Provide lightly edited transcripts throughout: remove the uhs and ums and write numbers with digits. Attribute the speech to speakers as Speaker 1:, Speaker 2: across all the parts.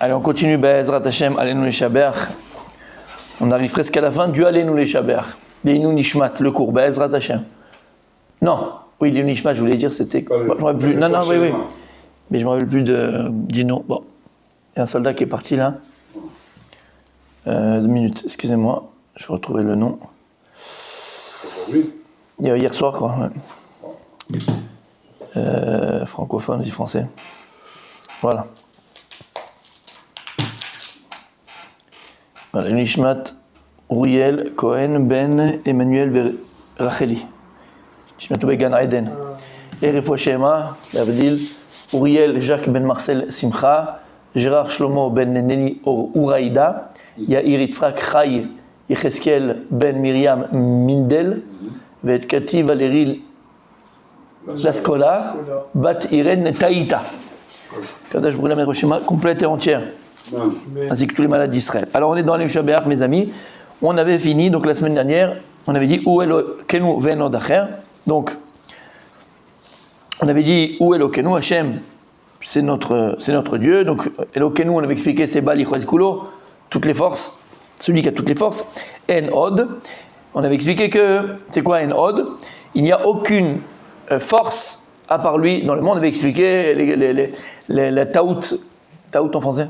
Speaker 1: Allez, on continue. Be'ezrat Hashem, Aleinu Leshabeach. On arrive presque à la fin du Aleinu Leshabeach. Deinu Nishmat, le cours. Be'ezrat Hashem. Non, oui, le Nishmat, je voulais dire, c'était. Je me rappelle plus. Non, oui. Mais je me rappelle plus du nom. Bon, il y a un soldat qui est parti là. 2 minutes, excusez-moi. Je vais retrouver le nom.
Speaker 2: Aujourd'hui ?
Speaker 1: Hier soir, quoi. Ouais. Francophone, je dis français. Voilà. Voilà, Nishmat, Uriel, Cohen, Ben, Emmanuel, Racheli. Nishmat Began Eden. Erefo Shema, Abdil, Uriel, Jacques Ben Marcel Simcha, Gérard Shlomo Ben Neni Uraïda, Yair Yitzhak Chai, Yecheskel Ben Myriam Mindel, Vet Kati Valérie Laskola, Bat Irène Taïta. Kadash Brûla Ben Roshema, complète et entière. Ainsi que tous les malades d'Israël. Alors on est dans les Shabbat, mes amis. On avait fini, donc la semaine dernière, on avait dit Où Elokenu ve'en od acher. Donc, on avait dit Où Elokenu, Hashem, c'est notre Dieu. Donc, Elokenu, on avait expliqué, c'est Bali Chol Kulo, toutes les forces, celui qui a toutes les forces. En od, on avait expliqué que, c'est quoi En od? Il n'y a aucune force à part lui dans le monde. On avait expliqué la taout en français.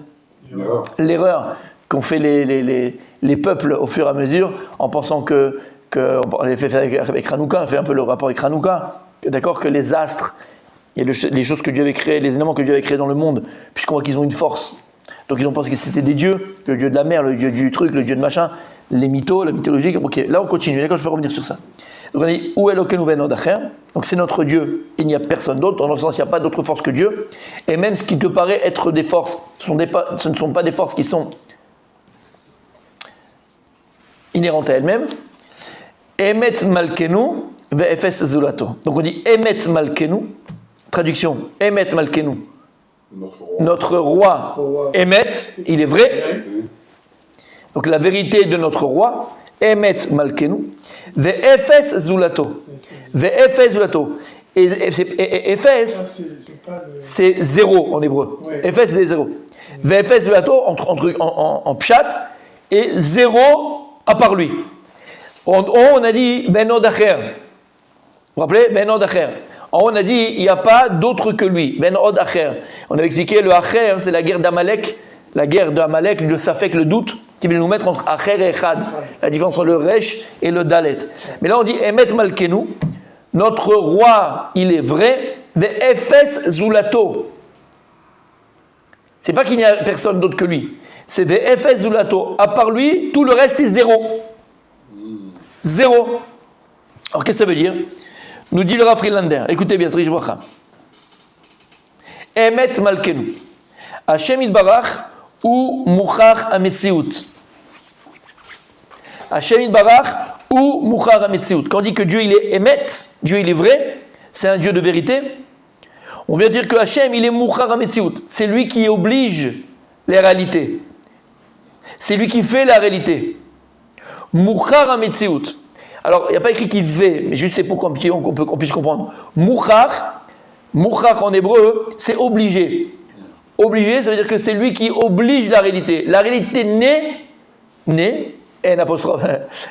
Speaker 1: L'erreur qu'ont fait les peuples au fur et à mesure en pensant que on avait fait avec Hanouka, on a fait un peu le rapport avec Hanouka, d'accord, que les astres, il y a les choses que Dieu avait créées, les éléments que Dieu avait créés dans le monde, puisqu'on voit qu'ils ont une force. Donc ils ont pensé que c'était des dieux, le dieu de la mer, le dieu du truc, le dieu de machin, les mythos, la mythologie. Ok, là on continue, d'accord, je vais revenir sur ça. Donc on a dit, où est Elokenu ve'en od acher? Donc c'est notre Dieu, il n'y a personne d'autre, dans le sens il n'y a pas d'autre force que Dieu. Et même ce qui te paraît être des forces, ce ne sont pas des forces qui sont inhérentes à elles-mêmes. Emet malkenu ve'efes zulato. Donc on dit Emet malkenu, traduction, Emet malkenu. Notre roi Emet, il est vrai. Donc la vérité de notre roi, Emet malkenu. Ve'efes zulato. Ve'efes zulato. Et Efes, c'est 0 en hébreu. Efes, c'est 0. Ve'efes zulato, en pshat, et 0 à part lui. On a dit ve'en od acher. Vous vous rappelez? Ve'en od acher. En haut, on a dit il n'y a pas d'autre que lui. Ve'en od acher. On avait expliqué le acher, c'est la guerre d'Amalek. La guerre d'Amalek, le safek, le doute, qui veut nous mettre entre Acher et Echad, la différence entre le Resh et le Dalet. Mais là on dit Emet Malkenu, notre roi, il est vrai, Ve'efes Zulato. C'est pas qu'il n'y a personne d'autre que lui, c'est Ve'efes Zulato. À part lui, tout le reste est 0. 0. Alors qu'est-ce que ça veut dire? Nous dit le Rav Friedlander, écoutez bien, Sri Shvacha. Emet Malkenu. Hashem Yitbarach ou Muchar HaMetziut. Hashem Yitbarach ou Muchar HaMetziut. Quand on dit que Dieu il est Emet, Dieu il est vrai, c'est un Dieu de vérité, on vient dire que Hashem il est Muchar HaMetziut. C'est lui qui oblige les réalités. C'est lui qui fait la réalité. Muchar HaMetziut. Alors, il n'y a pas écrit qu'il fait, mais juste pour qu'on puisse comprendre. Muchar en hébreu, c'est obligé. Obligé, ça veut dire que c'est lui qui oblige la réalité. La réalité naît, N apostrophe,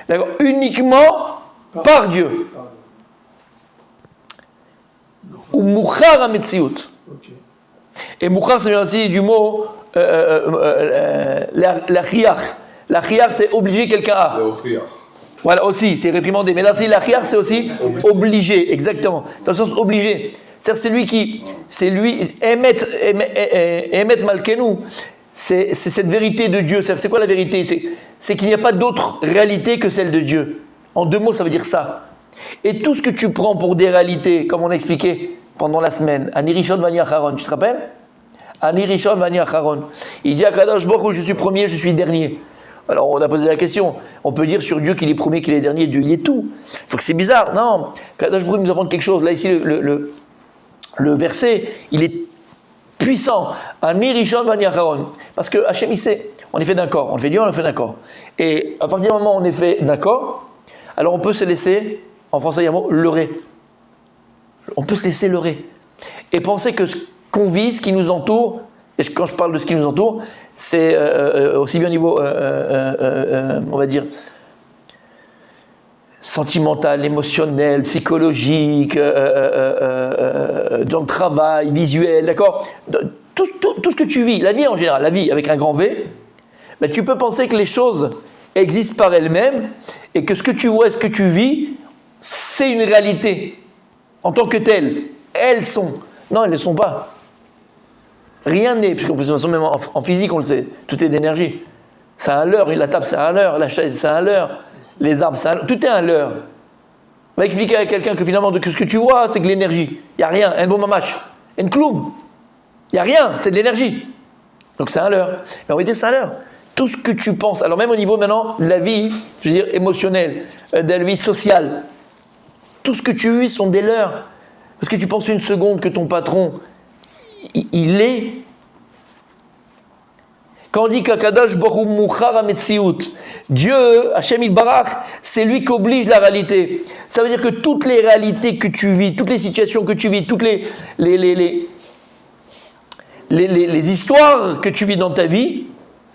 Speaker 1: d'accord, uniquement par Dieu. Ou Muchar HaMetziut. Et Muchar, ça vient aussi du mot la chiach. La chiach, c'est obliger quelqu'un à. Voilà, aussi, c'est réprimandé. Mais là, la chiach, c'est aussi obligé, exactement. Dans le sens obligé. C'est lui, Emet Malkenu, c'est cette vérité de Dieu. C'est quoi la vérité? C'est qu'il n'y a pas d'autre réalité que celle de Dieu. En 2 mots, ça veut dire ça. Et tout ce que tu prends pour des réalités, comme on a expliqué pendant la semaine, Ani Rishon Vani Acharon, tu te rappelles? Ani Rishon Vani Acharon. Il dit à Kadosh Baruch Hu, je suis premier, je suis dernier. Alors on a posé la question, on peut dire sur Dieu qu'il est premier, qu'il est dernier, Dieu il est tout. Donc c'est bizarre, non. Kadosh Baruch Hu nous apprend quelque chose. Là ici, le verset, il est puissant. Ani Rishon Vani Acharon. Parce que Hachem il sait, on est fait d'accord, on le fait Dieu, on le fait d'accord. Et à partir du moment où on est fait d'accord, alors on peut se laisser, en français il y a un mot, leurrer. On peut se laisser leurrer. Et penser que ce qu'on vit, ce qui nous entoure, Et quand je parle de ce qui nous entoure, c'est aussi bien au niveau, on va dire, sentimental, émotionnel, psychologique, dans le travail, visuel, d'accord ? Tout ce que tu vis, la vie en général, la vie avec un grand V, ben, tu peux penser que les choses existent par elles-mêmes et que ce que tu vois et ce que tu vis, c'est une réalité en tant que telle. Elles sont. Non, elles ne le sont pas. Rien n'est, puisqu'en plus, de toute façon, même en physique, on le sait, tout est d'énergie. C'est un leurre, la table, c'est un leurre, la chaise, c'est un leurre, les arbres, c'est un leurre, tout est un leurre. On va expliquer à quelqu'un que finalement, ce que tu vois, c'est que l'énergie. Il n'y a rien, un bon mamache, un cloum. Il n'y a rien, c'est de l'énergie. Donc c'est un leurre. Mais en réalité, c'est un leurre. Tout ce que tu penses, alors même au niveau maintenant de la vie, je veux dire émotionnelle, de la vie sociale, tout ce que tu vis sont des leurres. Parce que tu penses une seconde que ton patron, il est. Quand on dit qu'Akadosh Baruch Hu Muchar HaMetziut, Dieu, Hashem Yitbarach, c'est lui qui oblige la réalité. Ça veut dire que toutes les réalités que tu vis, toutes les situations que tu vis, toutes les histoires que tu vis dans ta vie,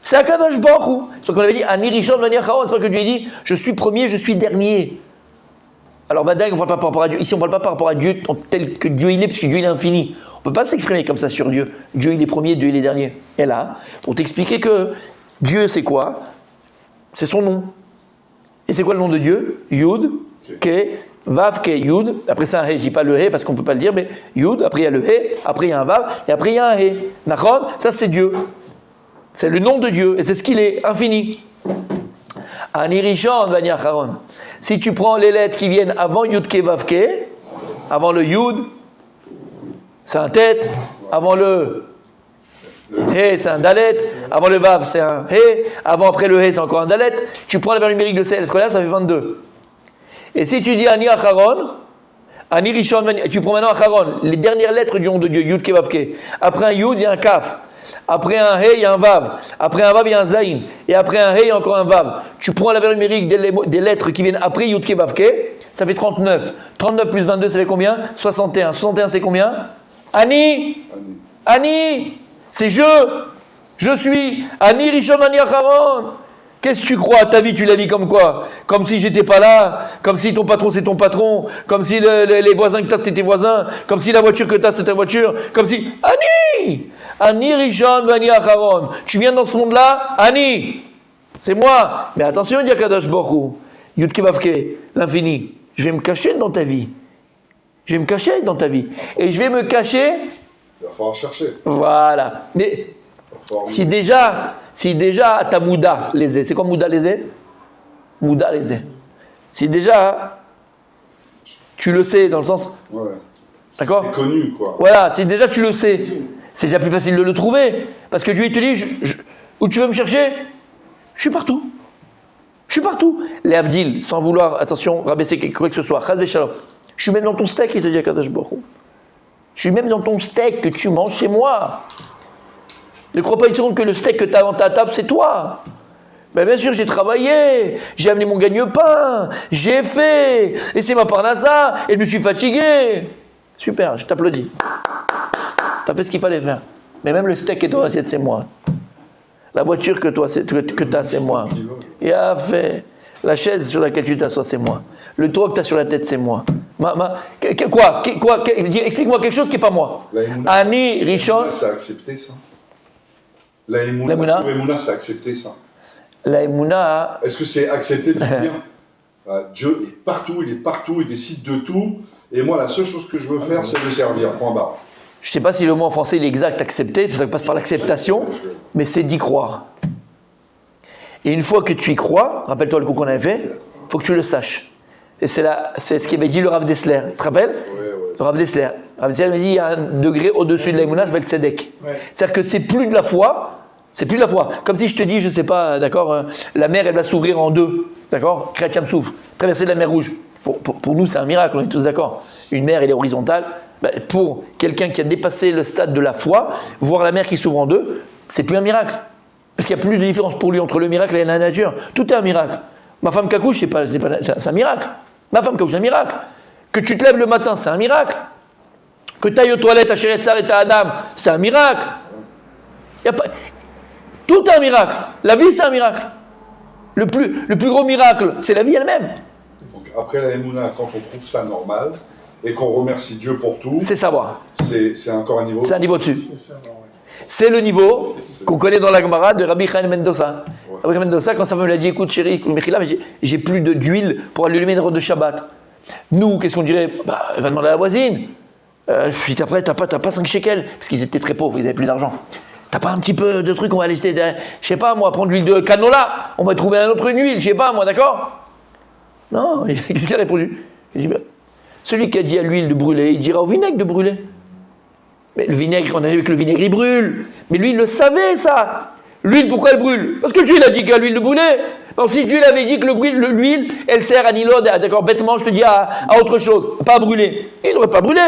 Speaker 1: c'est Akadosh Baruch Hu. C'est ce qu'on avait dit, Ani Rishon Vani Acharon, c'est pas que Dieu dit, je suis premier, je suis dernier. Alors, Badag, on ne parle pas par rapport à Dieu. Ici, on ne parle pas par rapport à Dieu tel que Dieu il est, parce que Dieu il est infini. On ne peut pas s'exprimer comme ça sur Dieu. Dieu il est premier, Dieu il est dernier. Et là, pour t'expliquer que Dieu c'est quoi ? C'est son nom. Et c'est quoi le nom de Dieu ? Yud, Ke, Vav, Ke, Yud. Après c'est un He, je ne dis pas le He parce qu'on ne peut pas le dire, mais Yud, après il y a le He, après il y a un Vav, et après il y a un He. Nachon, ça c'est Dieu. C'est le nom de Dieu, et c'est ce qu'il est, infini. Ani Rishon Vani Acharon. Si tu prends les lettres qui viennent avant Yud Ke Vav Ke, avant le Yud, c'est un tête, avant le He, c'est un dalet, avant le Vav, c'est un He, avant après le He, c'est encore un dalet. Tu prends la valeur numérique de ces lettres-là, ça fait 22. Et si tu dis Ani Acharon, Ani Rishon Vani, tu prends maintenant Acharon, les dernières lettres du nom de Dieu, Yud Ke Vav Ke. Après un Yud, il y a un Kaf. Après un He, il y a un Vav. Après un Vav, il y a un Zayin. Et après un He, il y a encore un Vav. Tu prends la valeur numérique des lettres qui viennent après Yud Ke Vav Ke, ça fait 39. 39 plus 22, ça fait combien ? 61. 61, c'est combien ? Ani. Ani. C'est je. Je suis. Ani Rishon Ani Acharon. Qu'est-ce que tu crois ? Ta vie, tu la vis comme quoi ? Comme si j'étais pas là, comme si ton patron c'est ton patron, comme si les voisins que t'as c'est tes voisins, comme si la voiture que t'as c'est ta voiture, comme si... Ani ! Ani Rishon Vani Acharon. Tu viens dans ce monde-là ? Ani ! C'est moi. Mais attention, il y a Kadosh Baruch Hu, Yud Ke Vav Ke, l'infini. Je vais me cacher dans ta vie. Je vais me cacher dans ta vie. Et je vais me cacher...
Speaker 2: Il va falloir chercher.
Speaker 1: Voilà. Mais... Si déjà t'as Mouda lésé, c'est quoi Mouda lésé ? Mouda lésé. Si déjà tu le sais dans le sens.
Speaker 2: Ouais.
Speaker 1: D'accord ?
Speaker 2: C'est connu quoi.
Speaker 1: Voilà, si déjà tu le sais, c'est déjà plus facile de le trouver. Parce que Dieu il te dit où tu veux me chercher ? Je suis partout. Je suis partout. Les Avdil, sans vouloir, attention, rabaisser quoi que ce soit. Chaz v'shalom. Je suis même dans ton steak, il te dit à Kadosh Baruch Hu. Je suis même dans ton steak que tu manges chez moi. Ne crois pas une seconde que le steak que tu as dans ta table, c'est toi. Ben bien sûr, j'ai travaillé, j'ai amené mon gagne-pain, j'ai fait, et c'est ma parnassa, et je me suis fatigué. Super, je t'applaudis. Tu as fait ce qu'il fallait faire. Mais même le steak qui est dans l'assiette, c'est moi. La voiture que tu as, c'est moi. Et a fait. La chaise sur laquelle tu t'assois, c'est moi. Le toit que tu as sur la tête, c'est moi. Quoi explique-moi quelque chose qui n'est pas moi. Ani, Rishon.
Speaker 2: Ça a accepté ça. La Emouna, ça a accepté ça.
Speaker 1: La Emouna.
Speaker 2: Est-ce que c'est accepté de dire Dieu est partout, il décide de tout, et moi la seule chose que je veux faire, c'est de servir, point barre.
Speaker 1: Je ne sais pas si le mot en français il est exact, accepter, ça passe par l'acceptation, mais c'est d'y croire. Et une fois que tu y crois, rappelle-toi le coup qu'on avait fait, il faut que tu le saches. Et c'est ce qu'avait dit le Rav Dessler. Tu te rappelles ? Le Rav Dessler. Rav Dessler m'a dit il y a un degré au-dessus de l'Aïmouna, ça s'appelle Tzedek. C'est-à-dire que c'est plus de la foi. Comme si je te dis, je ne sais pas, d'accord, la mer elle va s'ouvrir en deux, d'accord ? Chrétien me souffre, traverser la mer Rouge. Pour nous, c'est un miracle, on est tous d'accord. Une mer, elle est horizontale. Pour quelqu'un qui a dépassé le stade de la foi, voir la mer qui s'ouvre en deux, c'est plus un miracle. Parce qu'il n'y a plus de différence pour lui entre le miracle et la nature. Tout est un miracle. Ma femme qui accouche, c'est un miracle. Ma femme qui accouche, c'est un miracle. Que tu te lèves le matin, c'est un miracle. Que tu ailles aux toilettes à Sheretzar et à Adam, c'est un miracle. Y a pas... Tout est un miracle. La vie, c'est un miracle. Le plus gros miracle, c'est la vie elle-même.
Speaker 2: Donc après la Emouna, quand on trouve ça normal et qu'on remercie Dieu pour tout,
Speaker 1: c'est savoir.
Speaker 2: C'est encore un niveau.
Speaker 1: C'est un niveau dessus. C'est le niveau qu'on connaît dans la Gemara de Rabbi Chaim Mendoza. Ouais. Rabbi Chaim Mendoza, quand sa femme lui a dit, écoute chérie, écoute Mechila, j'ai plus d'huile pour allumer une route de Shabbat. Nous, qu'est-ce qu'on dirait? Bah, elle va demander à la voisine. Je dis, après, t'as pas 5 shekels, parce qu'ils étaient très pauvres, ils n'avaient plus d'argent. T'as pas un petit peu de truc, on va laisser, je sais pas moi, prendre l'huile de canola, on va trouver un autre huile, je sais pas moi, d'accord? Non, qu'est-ce qu'il a répondu? Il dit, bah, celui qui a dit à l'huile de brûler, il dira au vinaigre de brûler. Mais le vinaigre, on a vu que le vinaigre il brûle. Mais lui, il le savait ça. L'huile, pourquoi elle brûle? Parce que Dieu il a dit qu'à l'huile de brûler. Alors si Dieu avait dit que l'huile, elle sert à Nilod, d'accord, bêtement, je te dis à autre chose, pas à brûler. Il n'aurait pas brûlé.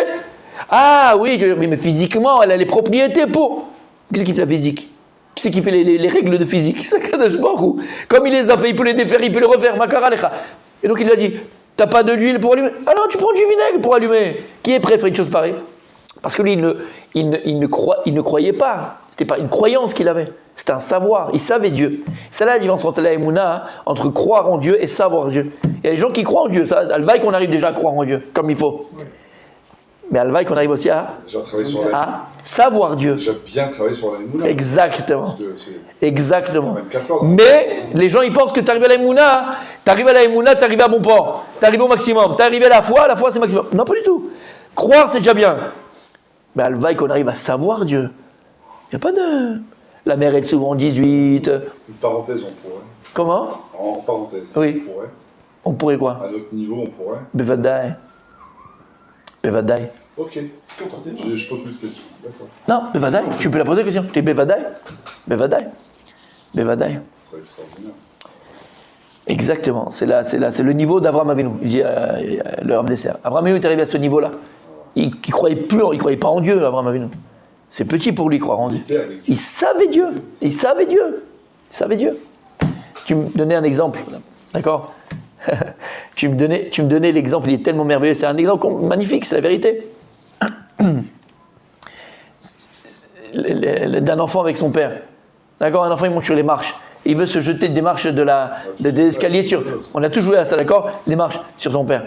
Speaker 1: Ah oui, mais physiquement, elle a les propriétés pour. Qu'est-ce qui fait la physique? Qui c'est qui fait les règles de physique? C'est Kadosh Baruch Hu. Comme il les a fait, il peut les défaire, il peut les refaire. Makara lecha. Et donc il lui a dit, t'as pas de l'huile pour allumer? Alors tu prends du vinaigre pour allumer. Qui est prêt à faire une chose pareille? Parce que lui, il ne croyait pas. Ce n'était pas une croyance qu'il avait. C'était un savoir. Il savait Dieu. C'est là la différence entre la Emouna, entre croire en Dieu et savoir Dieu. Il y a des gens qui croient en Dieu. Ça, alvaï qu'on arrive déjà à croire en Dieu, comme il faut. Oui. Mais alvaï qu'on arrive aussi à savoir Dieu.
Speaker 2: Déjà bien travaillé sur la Emouna.
Speaker 1: Exactement. Exactement. Mais les gens, ils pensent que tu arrives à la Emouna, tu arrives à bon port. Tu arrives au maximum. Tu arrives à la foi c'est maximum. Non, pas du tout. Croire, c'est déjà bien. Mais alvaï qu'on arrive à savoir Dieu. Il n'y a pas de... La mère est souvent 18.
Speaker 2: Une parenthèse, on pourrait.
Speaker 1: Comment?
Speaker 2: En parenthèse,
Speaker 1: oui.
Speaker 2: on pourrait.
Speaker 1: On pourrait quoi?
Speaker 2: À notre niveau, on pourrait.
Speaker 1: Bevadaï.
Speaker 2: Ok. Je pose plus de questions. D'accord.
Speaker 1: Non, Bevadaï. Tu peux la poser la question. Je dis Bevadaï.
Speaker 2: C'est extraordinaire.
Speaker 1: Exactement. C'est le niveau d'Abraham Avinu. Il dit le Rav Desser. Abraham Avinu est arrivé à ce niveau-là. Il croyait pas en Dieu, Abraham Avinu. C'est petit pour lui croire en Dieu. Il savait Dieu. Tu me donnais un exemple, d'accord? tu me donnais l'exemple, il est tellement merveilleux. C'est un exemple magnifique, c'est la vérité. D'un enfant avec son père. D'accord? Un enfant, il monte sur les marches. Il veut se jeter des marches des escaliers sur... On a tous joué à ça, d'accord? Les marches sur son père.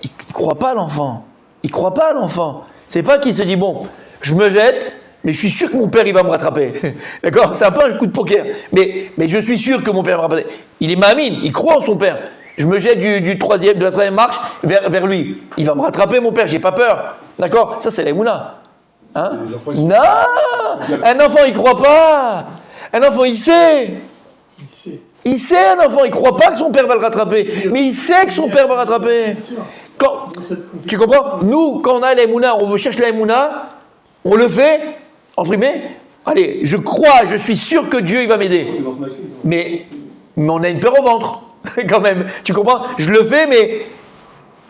Speaker 1: Il ne croit pas à l'enfant. C'est pas qu'il se dit, bon, je me jette, mais je suis sûr que mon père, il va me rattraper. D'accord? C'est un peu un coup de poker. Mais je suis sûr que mon père va me rattraper. Il est mamine, il croit en son père. Je me jette de la troisième marche vers lui. Il va me rattraper, mon père, j'ai pas peur. D'accord? Ça, c'est la Emouna. Hein? Non! Un enfant, il croit pas. Un enfant, il sait. Il sait, un enfant, il croit pas que son père va le rattraper. Mais il sait que son père va le rattraper. Tu comprends? Nous, quand on a la Emouna, on veut chercher la Emouna, on le fait, entre guillemets, allez, je crois, je suis sûr que Dieu, il va m'aider. Mais on a une peur au ventre, quand même. Tu comprends? Je le fais, mais...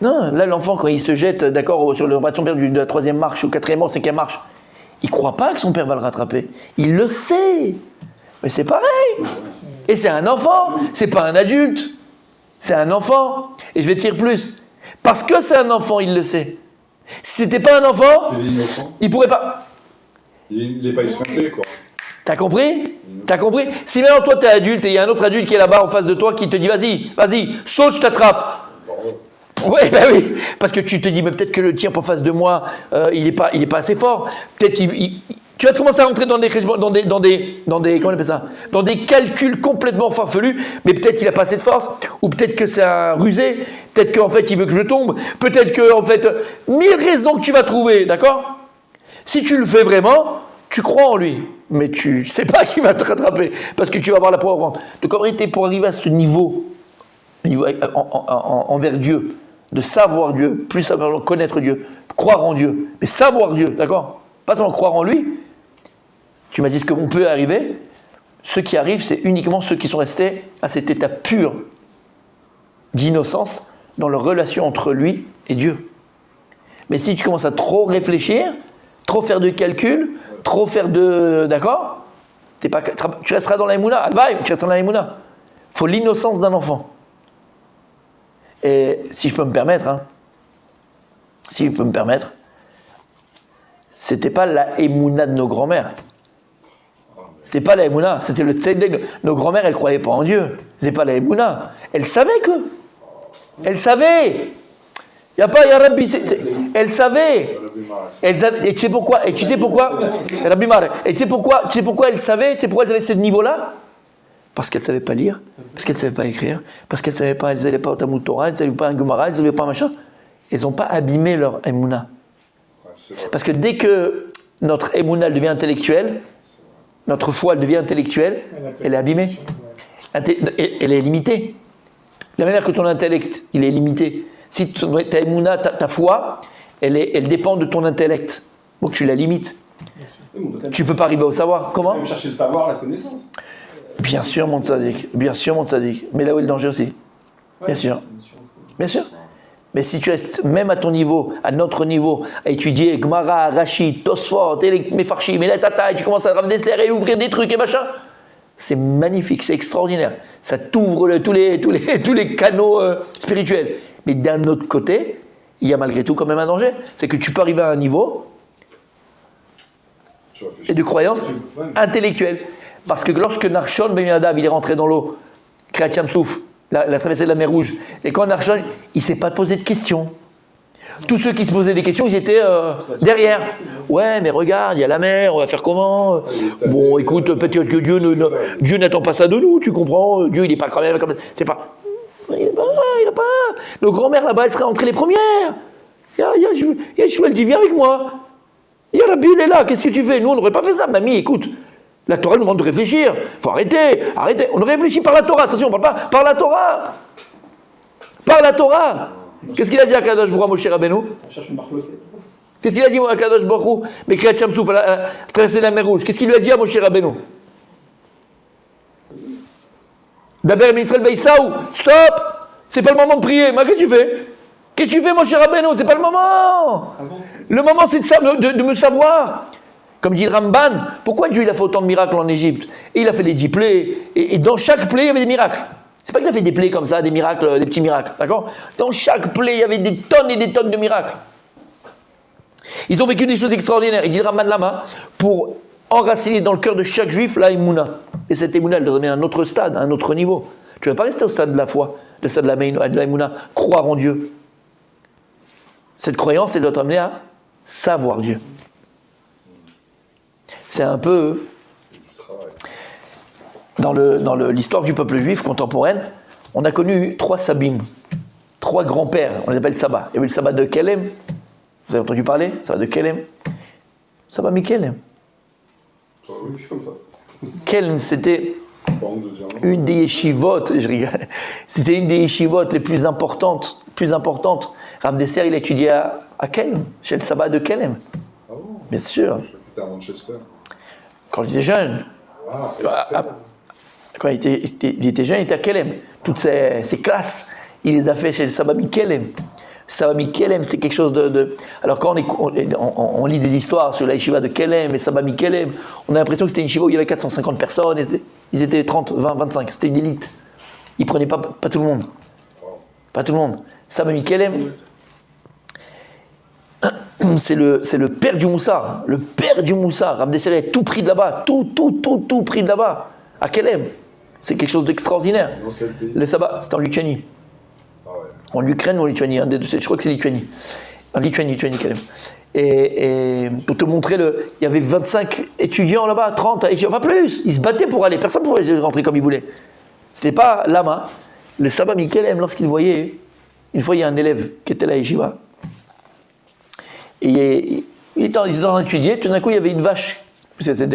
Speaker 1: Non, là, l'enfant, quand il se jette, d'accord, sur le bras de son père de la troisième marche, ou quatrième ou cinquième marche, il ne croit pas que son père va le rattraper. Il le sait. Mais c'est pareil. Et c'est un enfant, c'est pas un adulte. C'est un enfant. Et je vais te dire plus. Parce que c'est un enfant, il le sait. Si c'était pas un enfant, il pourrait pas...
Speaker 2: Il n'est pas esquinté, quoi.
Speaker 1: T'as compris? Si maintenant toi t'es adulte et il y a un autre adulte qui est là-bas en face de toi qui te dit vas-y, saute, je t'attrape. Oui, oui, parce que tu te dis mais peut-être que le tir en face de moi, il est pas assez fort. Peut-être tu vas commencer à rentrer dans des comment on appelle ça, dans des calculs complètement farfelus. Mais peut-être qu'il a pas assez de force, ou peut-être que c'est un rusé, peut-être qu'en fait il veut que je tombe, peut-être que en fait 1000 raisons que tu vas trouver, d'accord? Si tu le fais vraiment, tu crois en lui, mais tu sais pas qu'il va te rattraper parce que tu vas avoir la poire au ventre. Donc en réalité, pour arriver à ce niveau envers Dieu, de savoir Dieu, plus simplement connaître Dieu, croire en Dieu, mais savoir Dieu, d'accord? Pas seulement croire en lui. Tu m'as dit ce qu'on peut arriver. Ce qui arrive, c'est uniquement ceux qui sont restés à cet état pur d'innocence dans leur relation entre lui et Dieu. Mais si tu commences à trop réfléchir, trop faire de calculs, trop faire de... D'accord? Tu resteras dans la Emouna. Tu resteras dans la Emouna. Il faut l'innocence d'un enfant. Et si je peux me permettre, c'était pas la Emouna de nos grands-mères. C'était pas la Emouna, c'était le tzedek. Nos grands-mères, elles croyaient pas en Dieu. C'était pas la Emouna. Elles savaient que. Elles savaient. Il n'y a pas, il y a Rabbi. Elles savaient. Et tu sais pourquoi? Et tu sais pourquoi? Rabbi Mar. Et tu sais pourquoi elles savaient? Tu sais pourquoi elles avaient ce niveau-là? Parce qu'elles ne savaient pas lire, parce qu'elles ne savaient pas écrire, parce qu'elles ne savaient pas, elles n'allaient pas au Talmud Torah, elles n'allaient pas un Gemara, elles n'allaient pas un machin. Elles n'ont pas abîmé leur Emouna. Parce que dès que notre Emouna devient intellectuelle, notre foi devient intellectuelle, elle est abîmée. Elle est limitée. De la manière que ton intellect, il est limité. Si ta Emouna, ta foi, elle dépend de ton intellect. Donc tu la limites. Tu ne peux pas arriver au savoir. Comment?
Speaker 3: Tu peux chercher le savoir, la connaissance.
Speaker 1: Bien sûr, mon tzaddik. Bien sûr, mon tzaddik. Mais là où est le danger aussi. Bien sûr. Bien sûr. Mais si tu restes même à ton niveau, à notre niveau, à étudier Gemara, Rachid, Tosfot, Mefarshim, et Tata, et tu commences à ramener et ouvrir des trucs et machin, c'est magnifique, c'est extraordinaire. Ça t'ouvre tous les canaux spirituels. Mais d'un autre côté, il y a malgré tout quand même un danger. C'est que tu peux arriver à un niveau et de croyance intellectuelle. Parce que lorsque Narshon Ben Yadav, il est rentré dans l'eau, Kriyat Yam Souf, la traversée de la mer Rouge, et quand Narshon, il ne s'est pas posé de questions. Tous ceux qui se posaient des questions, ils étaient derrière. Ouais, mais regarde, il y a la mer, on va faire comment? Bon, écoute, peut-être que Dieu n'attend pas ça de nous, tu comprends? Dieu, il n'est pas quand même comme... C'est pas... Il n'a pas... Nos grands-mères là-bas, elles seraient entrées les premières. Il y a Shmuel qui vient avec moi. Il y a la Bible est là, qu'est-ce que tu fais? Nous, on n'aurait pas fait ça, mamie, écoute. La Torah nous demande de réfléchir. Il faut arrêter. On réfléchit par la Torah. Attention, on ne parle pas par la Torah. Par la Torah. Qu'est-ce qu'il a dit à Kadosh Baruch Hu, Moshe Rabbeinu?
Speaker 3: On cherche une marloquette.
Speaker 1: Qu'est-ce qu'il a dit à Kadosh Baruch Hu? Mais Kriyat Yam Souf, traverser la mer Rouge. Qu'est-ce qu'il lui a dit à Moshe Rabbeinu? Daber Israël Beisaou. Stop. C'est pas le moment de prier. Mais qu'est-ce que tu fais? Qu'est-ce que tu fais, Moshe Rabbeinu? C'est pas le moment. Le moment, c'est de me savoir. Comme dit le Ramban, pourquoi Dieu il a fait autant de miracles en Égypte? Et il a fait les 10 plaies, et dans chaque plaie, il y avait des miracles. C'est pas qu'il a fait des plaies comme ça, des miracles, des petits miracles, d'accord? Dans chaque plaie, il y avait des tonnes et des tonnes de miracles. Ils ont vécu des choses extraordinaires. Il dit le Ramban Lama, pour enraciner dans le cœur de chaque juif la Emouna. Et cette Emouna, elle doit donner un autre stade, un autre niveau. Tu ne vas pas rester au stade de la foi, le stade de la Emouna, croire en Dieu. Cette croyance, elle doit t'amener à savoir Dieu. C'est un peu dans l'histoire du peuple juif contemporaine, on a connu 3 sabbim, 3 grands-pères, on les appelle Saba. Il y avait le Saba de Kelem, vous avez entendu parler? Saba de Kelem, Saba Mikelem.
Speaker 2: Oui, je suis comme ça.
Speaker 1: Kelm, c'était une des yeshivot, je rigole, c'était une des yeshivot les plus importantes. Rav Desser, il a étudié à Kelm, chez le Saba de Kelem.
Speaker 2: Ah bon?
Speaker 1: Bien sûr.
Speaker 2: J'étais à Manchester.
Speaker 1: Quand il était jeune. Quand il était jeune, il était à Kelem. Toutes ces classes, il les a fait chez le Sabami Kelem. Sabami Kelem, c'est quelque chose de... Alors quand on lit des histoires sur la yeshiva de Kelem et Sabami Kelem, on a l'impression que c'était une yeshiva où il y avait 450 personnes, et ils étaient 30, 20, 25, c'était une élite. Ils ne prenaient pas tout le monde. Pas tout le monde. Sabami Kelem, c'est le père du Moussar. Le père du Moussar. Rav Desser a tout pris de là-bas. Tout pris de là-bas. À Kelem. C'est quelque chose d'extraordinaire.
Speaker 2: Dans quel pays?
Speaker 1: Le sabbat, c'est en Lituanie.
Speaker 2: Ah ouais.
Speaker 1: En Ukraine ou en Lituanie, je crois que c'est Lituanie. En Lituanie Kelem. Et pour te montrer, il y avait 25 étudiants là-bas, 30, pas plus. Ils se battaient pour aller. Personne ne pouvait rentrer comme il voulait. C'était pas lama. Le sabbat Mikelem, lorsqu'il voyait, une fois il y a un élève qui était là à Yeshiva. Et ils étaient en train d'étudier, tout d'un coup il y avait une vache. C'est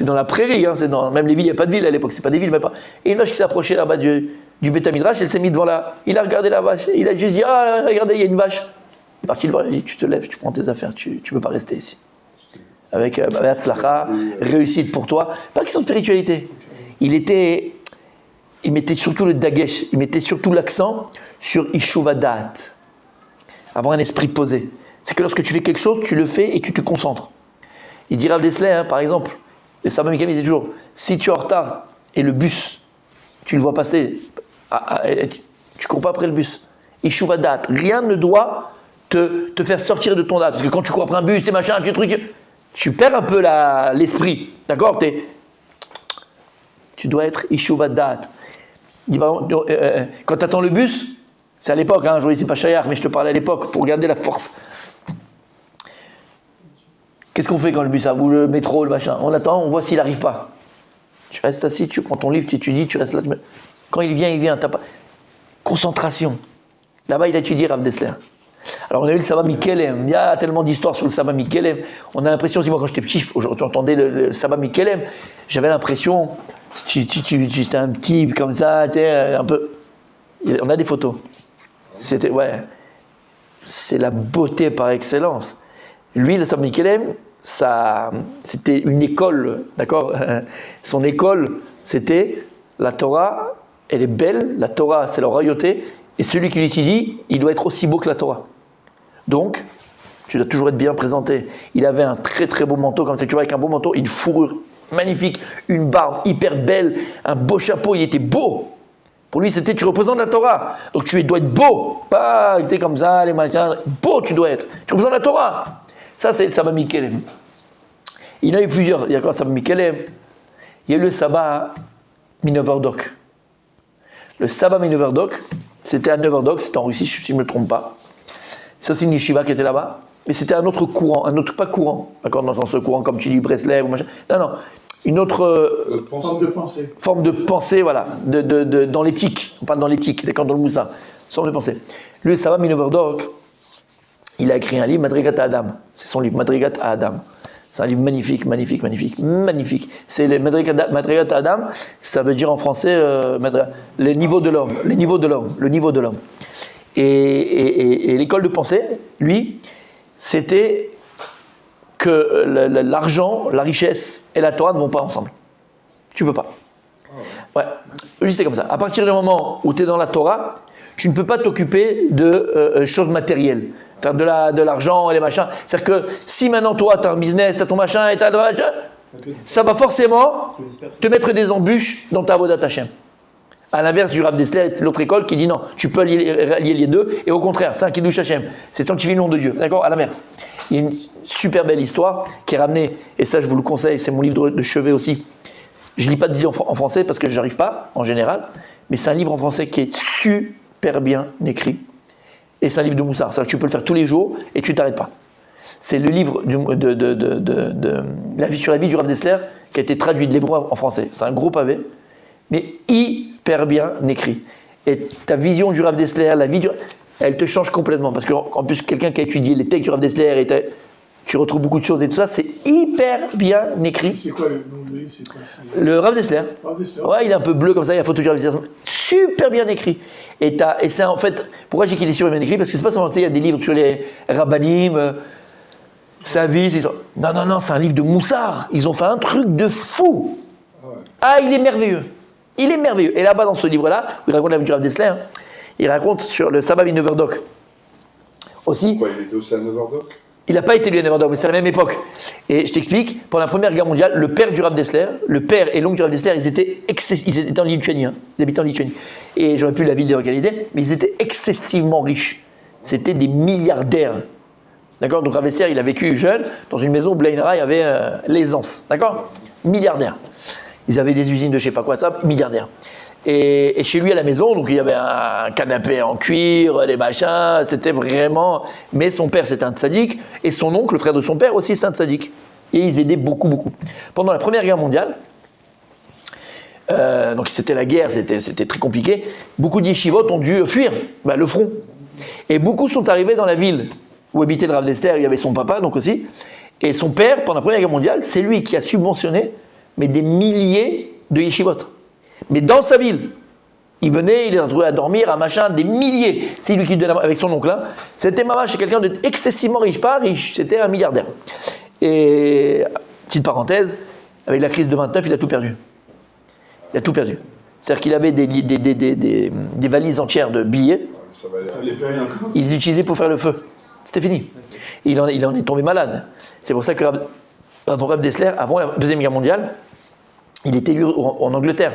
Speaker 1: dans la prairie, hein, même les villes, il n'y a pas de ville à l'époque, c'est pas des villes, même pas. Et une vache qui s'est approchée là-bas du Beth Midrash, elle s'est mise devant il a regardé la vache, il a juste dit, ah regardez, il y a une vache. Il est parti le voir, il a dit, tu te lèves, tu prends tes affaires, tu peux pas rester ici. Avec Hatzlacha, réussite pour toi. Pas question de spiritualité. Il mettait surtout le dagesh, il mettait surtout l'accent sur Ishuvadat. Avoir un esprit posé. C'est que lorsque tu fais quelque chose, tu le fais et tu te concentres. Il dit Rav Dessler, hein, par exemple, le Sabbat Michael disait toujours, si tu es en retard et le bus, tu le vois passer, tu cours pas après le bus. Ishuvadat, rien ne doit te faire sortir de ton date. Parce que quand tu cours après un bus, tes machins, tes trucs, tu perds un peu l'esprit, d'accord? Tu dois être Ishuvat Da'at. Quand tu attends le bus, c'est à l'époque, hein, aujourd'hui c'est pas Chayar, mais je te parle à l'époque, pour garder la force. Qu'est-ce qu'on fait quand le bus arrive, ou le métro, le machin? On attend, on voit s'il n'arrive pas. Tu restes assis, tu prends ton livre, tu étudies, tu restes là. Quand il vient, t'as pas... Concentration. Là-bas, il a étudié Rav Dessler. Alors, on a eu le Saba Mikelem. Il y a tellement d'histoires sur le Saba Mikelem. On a l'impression, aussi, moi, quand j'étais petit, j'entendais le Saba Mikelem, j'avais l'impression, tu étais un petit comme ça, tu sais, un peu. On a des photos. C'était, ouais. C'est la beauté par excellence. Lui, le Saba Mikelem, c'était une école, d'accord? Son école, c'était la Torah, elle est belle, la Torah, c'est la royauté, et celui qui l'étudie, il doit être aussi beau que la Torah. Donc, tu dois toujours être bien présenté. Il avait un très très beau manteau, comme ça, tu vois, avec un beau manteau, une fourrure magnifique, une barbe hyper belle, un beau chapeau, il était beau. Pour lui, c'était, tu représentes la Torah, donc tu dois être beau, pas, tu sais, comme ça, les machins, beau tu dois être, tu représentes la Torah. Ça, c'est le Saba Mikelem. Il y en a eu plusieurs. Il y a quoi, Saba Mikelem? Il y a eu le Saba Minoverdok. Le Saba Minoverdok, c'était à Noverdok, c'était en Russie, si je ne me trompe pas. C'est aussi une yeshiva qui était là-bas. Mais c'était un autre courant, pas courant, d'accord, dans ce courant comme tu dis, Breslev ou machin. Non, une autre forme de pensée, voilà, dans l'éthique. On parle dans l'éthique, d'accord, dans le Moussa. Forme de pensée. Le Saba Minoverdok, il a écrit un livre, Madrigat à Adam. C'est son livre, Madrigat à Adam. C'est un livre magnifique. C'est le Madrigat à Adam, ça veut dire en français le niveau de l'homme. Et l'école de pensée, lui, c'était que l'argent, la richesse et la Torah ne vont pas ensemble. Tu peux pas. Ouais, lui c'est comme ça. À partir du moment où tu es dans la Torah, tu ne peux pas t'occuper de choses matérielles. Faire de l'argent et les machins. C'est-à-dire que si maintenant toi, tu as un business, tu as ton machin, et ça va forcément te mettre des embûches dans ta Avodat Hashem. À l'inverse du Rav Dessler, c'est l'autre école qui dit non, tu peux lier les deux, et au contraire, c'est un Kiddush Hashem. C'est sanctifier le nom de Dieu. D'accord? À l'inverse. Il y a une super belle histoire qui est ramenée, et ça je vous le conseille, c'est mon livre de chevet aussi. Je ne lis pas de livre en français parce que je n'arrive pas, en général, mais c'est un livre en français qui est super bien écrit. Et c'est un livre de Moussard, c'est-à-dire que tu peux le faire tous les jours et tu ne t'arrêtes pas. C'est le livre sur la vie du Rav Dessler qui a été traduit de l'hébreu en français. C'est un gros pavé, mais hyper bien écrit. Et ta vision du Rav Dessler, elle te change complètement. Parce qu'en plus, quelqu'un qui a étudié les textes du Rav Dessler, tu retrouves beaucoup de choses et tout ça, c'est hyper bien écrit.
Speaker 4: C'est quoi le nom de livre?
Speaker 1: Le Rav Dessler. Ouais, il est un peu bleu comme ça, il y a photo du Rav Dessler. Super bien écrit. Et c'est en fait, pourquoi j'ai dit qu'il est super bien écrit? Parce que c'est pas seulement, tu sais, il y a des livres sur les rabbanim, sa vie, c'est... Non, c'est un livre de Moussard. Ils ont fait un truc de fou. Ah, il est merveilleux. Et là-bas, dans ce livre-là, où il raconte la vie du Rav Dessler, il raconte sur le Saba Minoverdok. Aussi.
Speaker 2: Pourquoi il était aussi à Noverdok?
Speaker 1: Il n'a pas été lui à Noverdok, mais c'est à la même époque. Et je t'explique, pendant la Première Guerre mondiale, le père du Rav Dessler, le père et l'oncle du Rav Dessler, ils étaient en Lituanie. Hein. Ils habitaient en Lituanie. Et j'aurais plus la ville de localité, mais ils étaient excessivement riches. C'était des milliardaires. D'accord? Donc Rav Dessler, il a vécu jeune, dans une maison où Blainra, il y avait l'aisance. D'accord? Milliardaire. Ils avaient des usines de je sais pas quoi, ça, milliardaires. Et chez lui à la maison, donc il y avait un canapé en cuir, des machins, c'était vraiment... Mais son père c'était un tzaddik, et son oncle, le frère de son père aussi c'est un tzaddik. Et ils aidaient beaucoup. Pendant la Première Guerre mondiale, donc c'était la guerre, c'était très compliqué, beaucoup d'yeshivot ont dû fuir le front. Et beaucoup sont arrivés dans la ville où habitait le Rav Dessler, il y avait son papa donc aussi. Et son père, pendant la Première Guerre mondiale, c'est lui qui a subventionné des milliers de yeshivot. Mais dans sa ville, il venait, il les a trouvés à dormir, à machin, des milliers. C'est lui qui donnait avec son oncle. Hein. C'était c'est quelqu'un d'excessivement riche, pas riche, c'était un milliardaire. Et, petite parenthèse, avec la crise de 29, il a tout perdu. C'est-à-dire qu'il avait des valises entières de billets. Ils les utilisaient pour faire le feu. C'était fini. Et il en est tombé malade. C'est pour ça que Rav Dessler, avant la Deuxième Guerre mondiale, il était élu en Angleterre.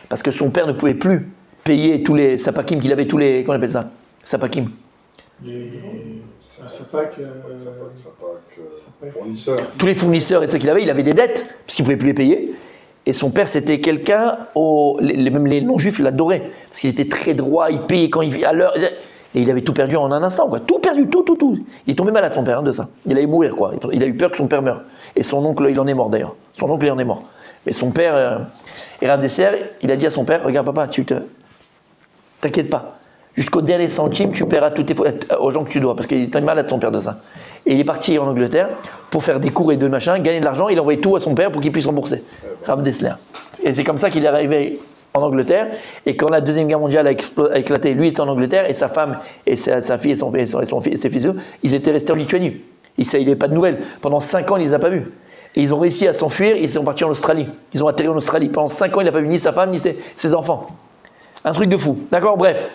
Speaker 1: Parce que son père ne pouvait plus payer tous les sapakim qu'il avait, comment on appelle ça? Sapakim.
Speaker 3: Un Sapac,
Speaker 2: fournisseur.
Speaker 1: Tous les fournisseurs et tout ça qu'il avait, il avait des dettes, parce qu'il ne pouvait plus les payer. Et son père, c'était quelqu'un, même les non-juifs l'adoraient, parce qu'il était très droit, il payait quand il à l'heure. Et il avait tout perdu en un instant, quoi. Tout perdu, tout. Il est tombé malade, son père, hein, de ça. Il allait mourir, quoi. Il a eu peur que son père meure. Et son oncle, il en est mort, d'ailleurs. Son oncle, il en est mort. Mais son père, Rav Dessler, il a dit à son père, regarde, papa, t'inquiète pas. Jusqu'au dernier centime, tu paieras aux gens que tu dois, parce qu'il était malade, son père, de ça. Et il est parti en Angleterre pour faire des cours et de machin, gagner de l'argent. Il a envoyé tout à son père pour qu'il puisse rembourser. Rav Dessler. Et c'est comme ça qu'il est arrivé en Angleterre. Et quand la Deuxième Guerre mondiale a éclaté, lui était en Angleterre et sa femme et sa fille et son fils, ses fils, ils étaient restés en Lituanie. Il n'avait pas de nouvelles. Pendant 5 ans, il ne les a pas vus. Et ils ont réussi à s'enfuir. Ils sont partis en Australie. Ils ont atterri en Australie. Pendant 5 ans, il n'a pas vu ni sa femme ni ses enfants. Un truc de fou. D'accord, bref.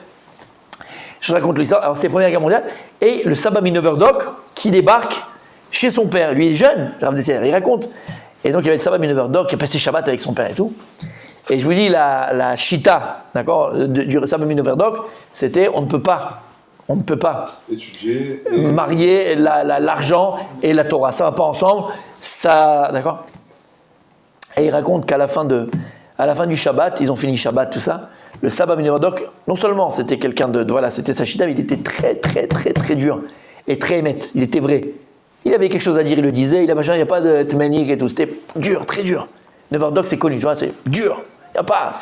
Speaker 1: Je raconte l'histoire. Alors, c'était la Première Guerre mondiale. Et le Saba Minoverdok qui débarque chez son père. Lui, il est jeune, il raconte. Et donc, il y avait le Saba Minoverdok qui a passé Shabbat avec son père et tout. Et je vous dis, la chita, d'accord, du Saba Minoverdok, c'était on ne peut pas
Speaker 2: étudier
Speaker 1: marier l'argent et la Torah. Ça ne va pas ensemble. Ça, d'accord. Et il raconte qu'à la fin du Shabbat, ils ont fini Shabbat, tout ça. Le Saba Minoverdok, non seulement c'était quelqu'un voilà, c'était sa chita, mais il était très, très, très, très dur et très émette. Il était vrai. Il avait quelque chose à dire, il le disait. Il n'y a pas de tmanique et tout. C'était dur, très dur. Minoverdok, c'est connu, tu vois, c'est dur. Il n'y a pas,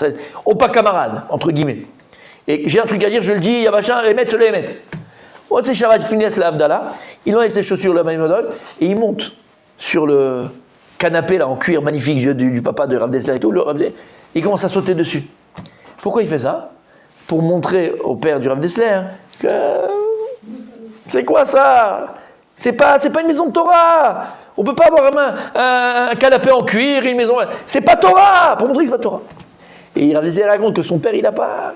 Speaker 1: pas camarade, entre guillemets. Et j'ai un truc à dire, je le dis, il y a machin, émettre, c'est le émettre. Oh, c'est Shabbat, il finit la Havdalah, il enlève ses chaussures, le Minoverdok, et il monte sur le canapé là, en cuir magnifique du papa de Rav Dessler et tout. Il commence à sauter dessus. Pourquoi il fait ça? Pour montrer au père du Rav Dessler que c'est quoi ça? C'est pas une maison de Torah. On peut pas avoir un canapé en cuir, une maison. C'est pas Torah. Pour montrer que c'est pas Torah. Et Rav Dessler raconte que son père il a pas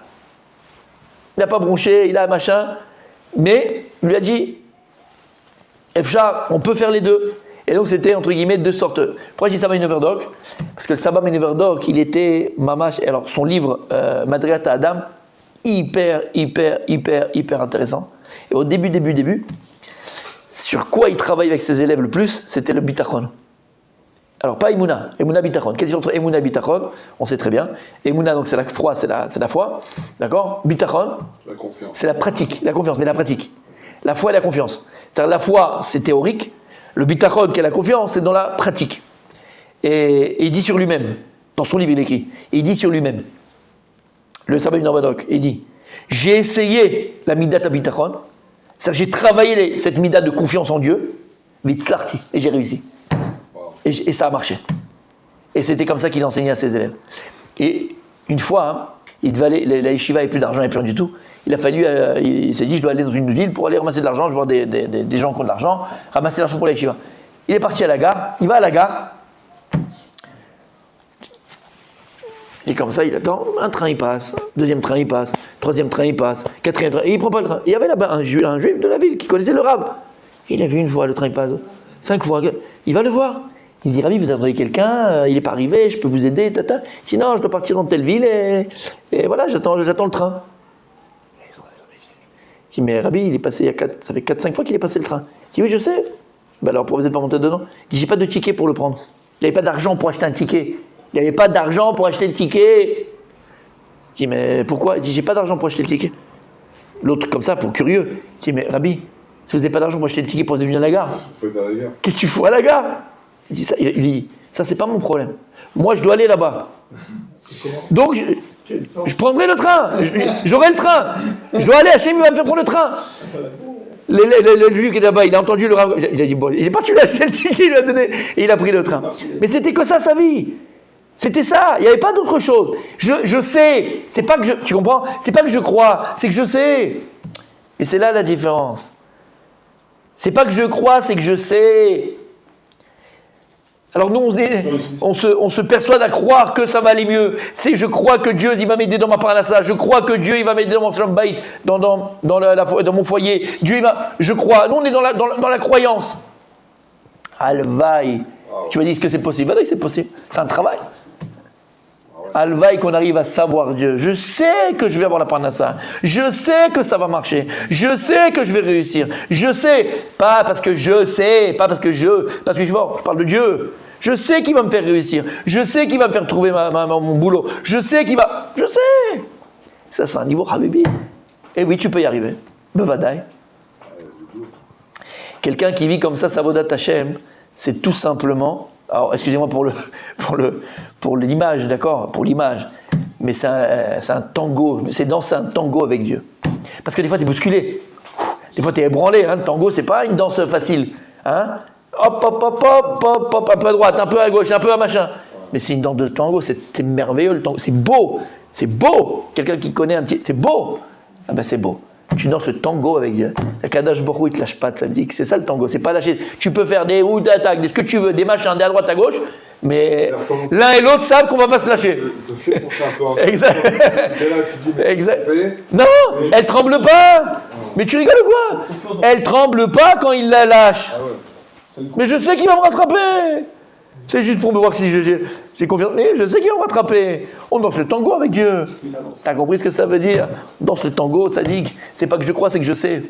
Speaker 1: bronché, il a machin, mais il lui a dit Efcha, on peut faire les deux. Et donc c'était entre guillemets deux sortes. Pourquoi je dis Saba Minoverdok? Parce que le Saba Minoverdok, il était mamash. Alors son livre Madriat Adam, hyper intéressant. Et au début, sur quoi il travaille avec ses élèves le plus, c'était le bitachon. Alors pas Emouna bitachon. Quelle différence entre Emouna et bitachon? On sait très bien. Emouna, donc c'est la foi, c'est la foi, d'accord. Bitachon,
Speaker 2: la confiance.
Speaker 1: C'est la pratique, la confiance, mais la pratique. La foi et la confiance. C'est-à-dire la foi, c'est théorique. Le bitachon, qui est la confiance, c'est dans la pratique. Et il dit sur lui-même, dans son livre il écrit, il dit sur lui-même, le Saba Minoverdok, il dit, j'ai essayé la midat bitachon, c'est-à-dire j'ai travaillé cette midat de confiance en Dieu, vitzlarti, et j'ai réussi. Et ça a marché. Et c'était comme ça qu'il enseignait à ses élèves. Et une fois, il devait aller, la yeshiva n'avait plus d'argent, il n'y avait plus rien du tout. Il a fallu, il s'est dit, je dois aller dans une ville pour aller ramasser de l'argent, je vois des gens qui ont de l'argent, ramasser de l'argent pour la yeshiva. Il est parti à la gare, il va à la gare, et comme ça, il attend, un train il passe, deuxième train il passe, troisième train il passe, quatrième train, et il ne prend pas le train. Il y avait là-bas un juif de la ville qui connaissait le Rav. Il a vu une fois, le train il passe, 5 fois, il va le voir. Il dit, Rabbi, vous attendez quelqu'un, il n'est pas arrivé, je peux vous aider, tata. Il dit, non, je dois partir dans telle ville et voilà, j'attends le train. Il dit, mais Rabbi, il est passé, ça fait 4-5 fois qu'il est passé le train. Il dit, oui, je sais. Ben alors, pourquoi vous n'êtes pas monté dedans? Il dit, j'ai pas de ticket pour le prendre. Il n'avait pas d'argent pour acheter un ticket. Il n'avait pas d'argent pour acheter le ticket. Il dit, mais pourquoi? Il dit, j'ai pas d'argent pour acheter le ticket. L'autre, comme ça, pour curieux, il dit, mais Rabbi, si vous n'avez pas d'argent pour acheter le ticket pour venir à la gare, qu'est-ce que tu fous à la gare? Il dit, ça c'est pas mon problème. Moi, je dois aller là-bas. Donc, je prendrai le train. J'aurai le train. Je dois aller, Hachem, il va me faire prendre le train. Le juif qui est là-bas, il a entendu le Rav. Il a dit, bon, il n'est pas celui-là, c'est le ticket qu'il lui a donné. Et il a pris le train. Mais c'était que ça, sa vie. C'était ça. Il n'y avait pas d'autre chose. Je sais. C'est pas que tu comprends? C'est pas que je crois. C'est que je sais. Et c'est là la différence. C'est pas que je crois, c'est que je sais. Alors nous, on se persuade à croire que ça va aller mieux. C'est je crois que Dieu, il va m'aider dans ma parnassa. Je crois que Dieu, il va m'aider dans mon shalom bayit, dans mon foyer. Dieu, il va. Je crois. Nous, on est dans la croyance. Alvaï. Tu m'as dit, est-ce que c'est possible? Ben oui, c'est possible. C'est un travail. Alvaï qu'on arrive à savoir Dieu. Je sais que je vais avoir la parnassa. Je sais que ça va marcher. Je sais que je vais réussir. Je sais. Pas parce que je sais. Pas parce que je parle de Dieu. Je sais qu'il va me faire réussir. Je sais qu'il va me faire trouver mon boulot. Je sais qu'il va... Je sais. Ça, c'est un niveau Habibi. Et oui, tu peux y arriver. Bevadaï. Quelqu'un qui vit comme ça, Savodat Hashem, c'est tout simplement... Alors, excusez-moi pour l'image, d'accord, pour l'image, mais c'est un tango, c'est danser un tango avec Dieu. Parce que des fois, tu es bousculé, des fois, tu es ébranlé, hein, le tango, c'est pas une danse facile, hein, hop, hop, hop, hop, hop, hop, un peu à droite, un peu à gauche, un peu à machin. Mais c'est une danse de tango, c'est merveilleux, le tango, c'est beau, quelqu'un qui connaît un petit, c'est beau, ah ben c'est beau. Tu danses le tango avec Dieu. Kadash Borou, il te lâche pas de samedi. C'est ça le tango, c'est pas lâcher. Tu peux faire des roues d'attaque, des ce que tu veux, des machins, des à droite, à gauche, mais l'un et l'autre savent qu'on va pas se lâcher.
Speaker 2: Te fait pencher un peu.
Speaker 1: Exact.
Speaker 2: Et là, tu dis, mais
Speaker 1: Exact. Non, elle tremble pas. Mais tu rigoles quoi? Elle tremble pas quand il la lâche.
Speaker 2: Ah ouais.
Speaker 1: Mais je sais qu'il va me rattraper. C'est juste pour me voir si j'ai confiance. Mais je sais qu'il va me rattraper. On danse le tango avec Dieu. T'as compris ce que ça veut dire? On danse le tango, ça dit que c'est pas que je crois, c'est que je sais.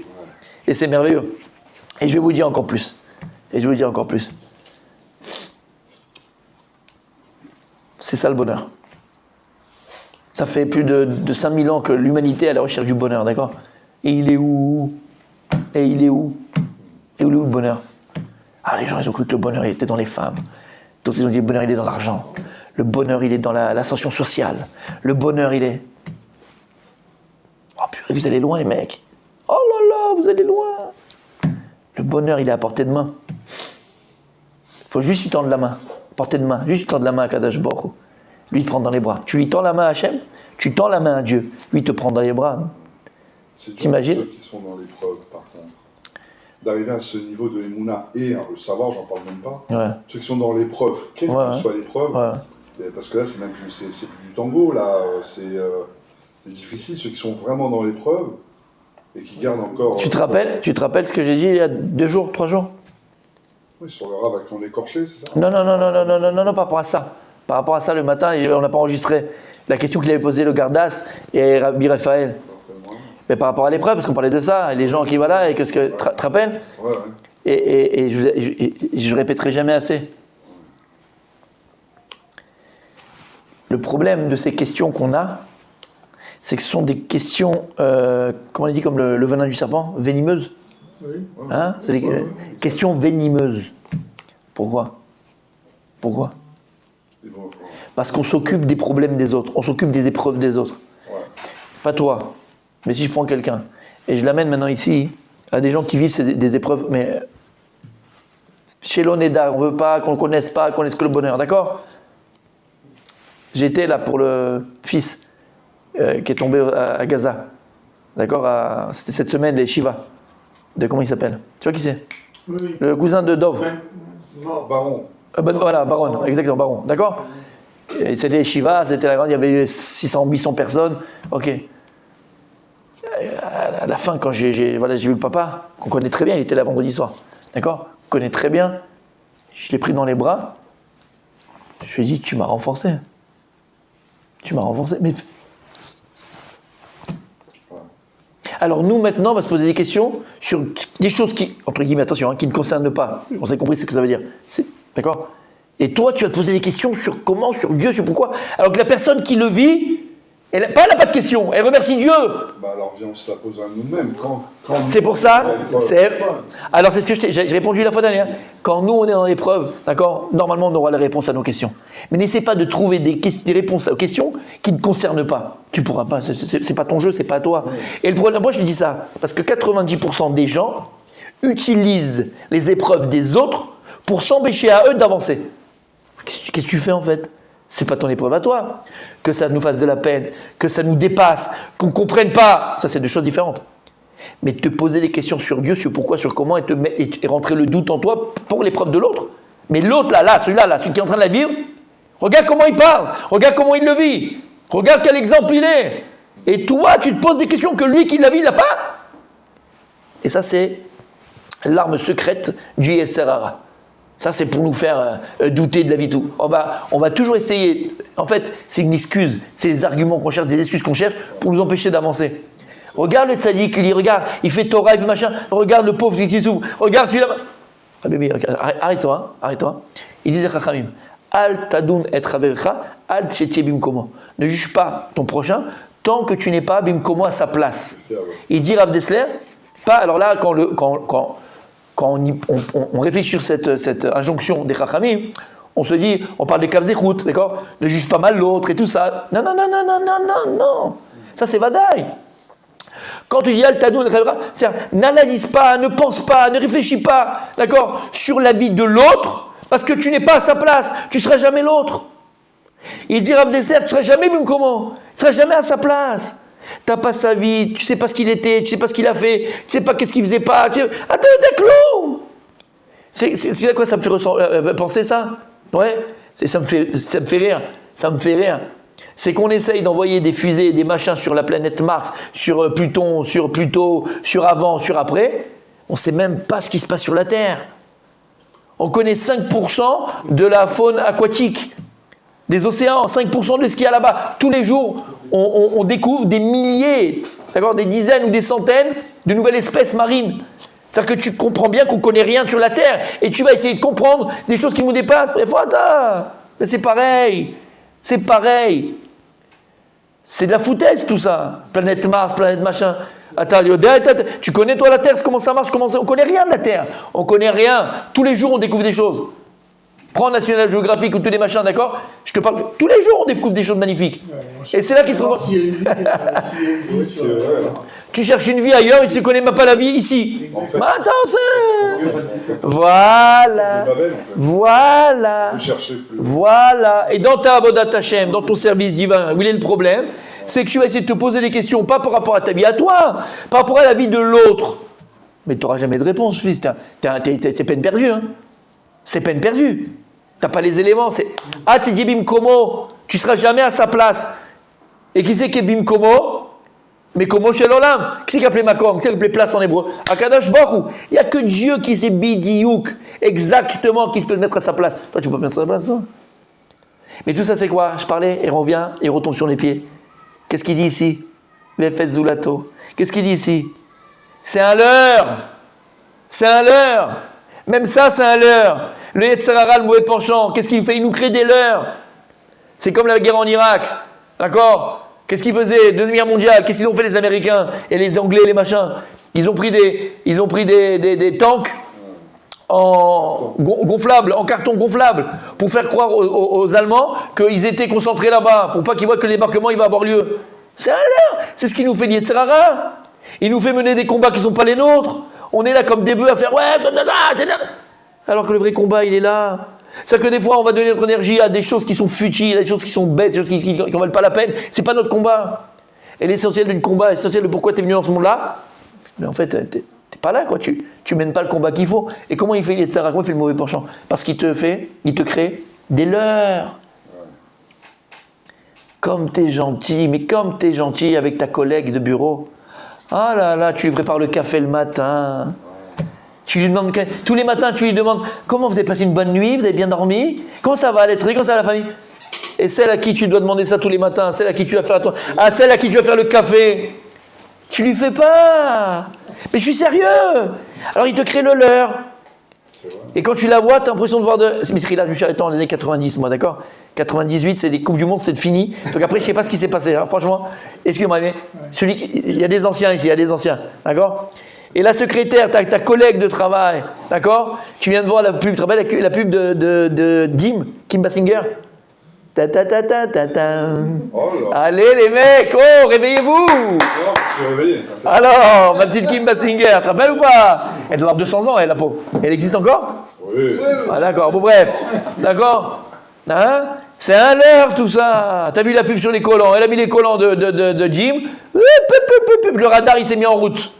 Speaker 1: Et c'est merveilleux. Et je vais vous dire encore plus. C'est ça le bonheur. Ça fait plus de 5000 ans que l'humanité est à la recherche du bonheur, d'accord? Et il est où? Et il est où le bonheur? Ah, les gens, ils ont cru que le bonheur, il était dans les femmes. D'autres, ils ont dit, le bonheur, il est dans l'argent. Le bonheur, il est dans l'ascension sociale. Le bonheur, il est... Oh, purée, vous allez loin, les mecs. Oh là là, vous allez loin. Le bonheur, il est à portée de main. Il faut juste lui tendre la main. Portée de main. Juste lui tendre la main à Kadash Baruch. Lui, il te prend dans les bras. Tu lui tends la main à Hachem, tu tends la main à Dieu. Lui, il te prend dans les bras. T'imagines?
Speaker 2: Ceux qui sont dans l'épreuve, par contre, d'arriver à ce niveau de Emouna et le savoir, j'en parle même pas.
Speaker 1: Ouais.
Speaker 2: Ceux qui sont dans l'épreuve, quelle que soit l'épreuve, parce que là, c'est même plus, c'est plus du tango, là, c'est difficile. Ceux qui sont vraiment dans l'épreuve et qui gardent encore.
Speaker 1: Tu te rappelles ce que j'ai dit il y a 2 jours, 3 jours?
Speaker 2: Oui, sur le rab avec on écorché, c'est ça?
Speaker 1: Non, par rapport à ça. Par rapport à ça, le matin, on n'a pas enregistré la question qu'il avait posée le Gardas et Rabbi Raphaël. Mais par rapport à l'épreuve, parce qu'on parlait de ça, et les gens qui voilà, et qu'est-ce que. Tu te rappelles?
Speaker 2: Ouais.
Speaker 1: Et je répéterai jamais assez. Le problème de ces questions qu'on a, c'est que ce sont des questions, comment on dit, comme le venin du serpent, venimeuses.
Speaker 3: Oui.
Speaker 1: Hein? C'est des questions venimeuses. Pourquoi? Parce qu'on s'occupe des problèmes des autres, on s'occupe des épreuves des autres.
Speaker 2: Ouais.
Speaker 1: Pas toi, mais si je prends quelqu'un, et je l'amène maintenant ici, à des gens qui vivent des épreuves, mais chez l'Oneda, on ne veut pas, qu'on ne connaisse pas, qu'on connaisse que le bonheur, d'accord? J'étais là pour le fils qui est tombé à Gaza, d'accord? C'était cette semaine, les Shiva. Comment il s'appelle? Tu vois qui c'est?
Speaker 3: Oui.
Speaker 1: Le cousin de Dov.
Speaker 2: Baron.
Speaker 1: Voilà, Baron, exactement, Baron, d'accord? Et c'était les Shiva, c'était la grande, il y avait 800 personnes, ok. À la fin, quand j'ai vu le papa, qu'on connaît très bien, il était là vendredi soir, d'accord? On connaît très bien, je l'ai pris dans les bras, je lui ai dit, tu m'as renforcé, mais... Alors nous, maintenant, on va se poser des questions sur des choses qui, entre guillemets, attention, qui ne concernent pas, on s'est compris ce que ça veut dire, d'accord? Et toi, tu vas te poser des questions sur comment, sur Dieu, sur pourquoi, alors que la personne qui le vit, elle n'a pas de questions, elle remercie Dieu.
Speaker 2: Bah alors viens, on se la pose à nous-mêmes.
Speaker 1: C'est pour ça, alors c'est ce que j'ai répondu la fois dernière. Quand nous on est dans l'épreuve, d'accord, normalement on aura la réponse à nos questions. Mais n'essaie pas de trouver des réponses aux questions qui ne concernent pas. Tu pourras pas, c'est pas ton jeu, c'est pas toi. Et le problème, moi je dis ça, parce que 90% des gens utilisent les épreuves des autres pour s'empêcher à eux d'avancer. Qu'est-ce que tu fais en fait? C'est pas ton épreuve à toi. Que ça nous fasse de la peine, que ça nous dépasse, qu'on ne comprenne pas, ça c'est deux choses différentes. Mais te poser des questions sur Dieu, sur pourquoi, sur comment, et rentrer le doute en toi pour l'épreuve de l'autre. Mais l'autre celui-là, celui qui est en train de la vivre, regarde comment il parle, regarde comment il le vit, regarde quel exemple il est. Et toi, tu te poses des questions que lui qui la vit, il l'a pas. Et ça c'est l'arme secrète du Yetzer Hara. Ça, c'est pour nous faire douter de la vie tout. On va toujours essayer En fait, c'est une excuse. C'est des arguments qu'on cherche, des excuses qu'on cherche pour nous empêcher d'avancer. Regarde le tzaddik, il regarde, il fait Torah, il fait machin. Regarde le pauvre qui souffre. Regarde celui-là. Ah bébé, arrête-toi, arrête-toi. Il dit les Chachamim, Al tadun et chavercha, al tchetie bimkomo. Ne juge pas ton prochain tant que tu n'es pas bimkomo à sa place. Il dit Rav Dessler, pas. Alors là, quand on réfléchit sur cette injonction des Chachamim, on se dit, on parle des kavzechut, d'accord? Ne juge pas mal l'autre et tout ça. Non. Ça c'est vadaï. Quand tu dis al tadoun, c'est-à-dire n'analyse pas, ne pense pas, ne réfléchis pas, d'accord, sur la vie de l'autre, parce que tu n'es pas à sa place, tu ne seras jamais l'autre. Il dit Rav Dessler, tu ne seras jamais comment? Tu ne seras jamais à sa place. Tu n'as pas sa vie, tu ne sais pas ce qu'il était, tu ne sais pas ce qu'il a fait, tu ne sais pas qu'est-ce qu'il faisait pas. Attends, d'accord. C'est à quoi ça me fait penser ça? Ouais, ça me fait rire. C'est qu'on essaye d'envoyer des fusées, des machins sur la planète Mars, sur Pluton, sur Pluto, sur avant, sur après. On ne sait même pas ce qui se passe sur la Terre. On connaît 5% de la faune aquatique, des océans, 5% de ce qu'il y a là-bas. Tous les jours, on découvre des milliers, d'accord, des dizaines ou des centaines de nouvelles espèces marines. C'est-à-dire que tu comprends bien qu'on ne connaît rien sur la Terre et tu vas essayer de comprendre des choses qui nous dépassent. Mais c'est pareil. C'est de la foutaise tout ça. Planète Mars, planète machin. Attends, tu connais toi la Terre, comment ça marche, on connaît rien de la Terre. On connaît rien. Tous les jours on découvre des choses. Prends National Geographic ou tous les machins, d'accord? Je te parle. Tous les jours on découvre des choses magnifiques. Et c'est là qu'ils se rendent. Tu cherches une vie ailleurs, il ne se connaît même pas la vie ici. En fait, Voilà. Et dans ta Avodat Hashem, dans ton service divin, où il est le problème, c'est que tu vas essayer de te poser des questions, pas par rapport à ta vie à toi, par rapport à la vie de l'autre. Mais tu n'auras jamais de réponse, fils. C'est peine perdue. Hein. C'est peine perdue. Tu n'as pas les éléments. Tu dis Bimkomo, tu ne seras jamais à sa place. Et qui c'est qui est Bimkomo? Mais comment chez l'Olam? Qui c'est qui a appelé Makom? Qui c'est qui a appelé place en hébreu? Akadosh Baruch Hu. Il n'y a que Dieu qui sait bidiouk, exactement, qui se peut le mettre à sa place. Toi, tu peux pas mettre à sa place, toi. Mais tout ça, c'est quoi? Je parlais, et revient, et retombe sur les pieds. Qu'est-ce qu'il dit ici? Vefet Zulato. Qu'est-ce qu'il dit ici? C'est un leurre. Même ça, c'est un leurre. Le Yetzer Hara, le mauvais penchant, qu'est-ce qu'il fait? Il nous crée des leurres. C'est comme la guerre en Irak. D'accord? Qu'est-ce qu'ils faisaient? Deuxième guerre mondiale, qu'est-ce qu'ils ont fait les Américains et les Anglais, les machins? Ils ont pris des tanks gonflables, en carton gonflable, pour faire croire aux Allemands qu'ils étaient concentrés là-bas, pour pas qu'ils voient que le débarquement il va avoir lieu. C'est un leurre. C'est ce qui nous fait Yetzer Hara. Il nous fait mener des combats qui ne sont pas les nôtres. On est là comme des bœufs à faire alors que le vrai combat il est là. C'est-à-dire que des fois, on va donner notre énergie à des choses qui sont futiles, à des choses qui sont bêtes, des choses qui ne valent pas la peine. C'est pas notre combat. Et l'essentiel du combat, l'essentiel de pourquoi tu es venu dans ce monde-là, mais en fait, t'es pas là, quoi. Tu mènes pas le combat qu'il faut. Et comment il fait les Yetzer Hara? Comment il fait le mauvais penchant? Parce qu'il te crée des leurres. Comme t'es gentil avec ta collègue de bureau. Ah là là, tu lui prépares le café le matin. Tu lui demandes, tous les matins, tu lui demandes comment vous avez passé une bonne nuit, vous avez bien dormi, comment ça va l'être, comment ça va la famille? Et celle à qui tu dois demander ça tous les matins, celle à qui tu vas faire celle à qui tu vas faire le café, tu lui fais pas. Mais je suis sérieux. Alors il te crée le leurre. Et quand tu la vois, tu as l'impression de voir de. Mais là, je suis arrêté dans les années 90, moi, d'accord? 98, c'est des Coupes du Monde, c'est fini. Donc après, je sais pas ce qui s'est passé, hein, franchement. Excuse-moi, mais il y a des anciens ici, d'accord? Et la secrétaire, ta collègue de travail, d'accord? Tu viens de voir la pub, tu te rappelles la pub de Kim Basinger? Oh allez les mecs, réveillez-vous!
Speaker 2: Je suis réveillé.
Speaker 1: Alors, ma petite Kim Basinger, tu te rappelles ou pas? Elle doit avoir 200 ans, elle, la pauvre. Elle existe encore?
Speaker 2: Oui.
Speaker 1: Ah, d'accord, bon bref. D'accord? Hein? C'est un leurre tout ça. T'as vu la pub sur les collants? Elle a mis les collants de Jim. Le radar, il s'est mis en route.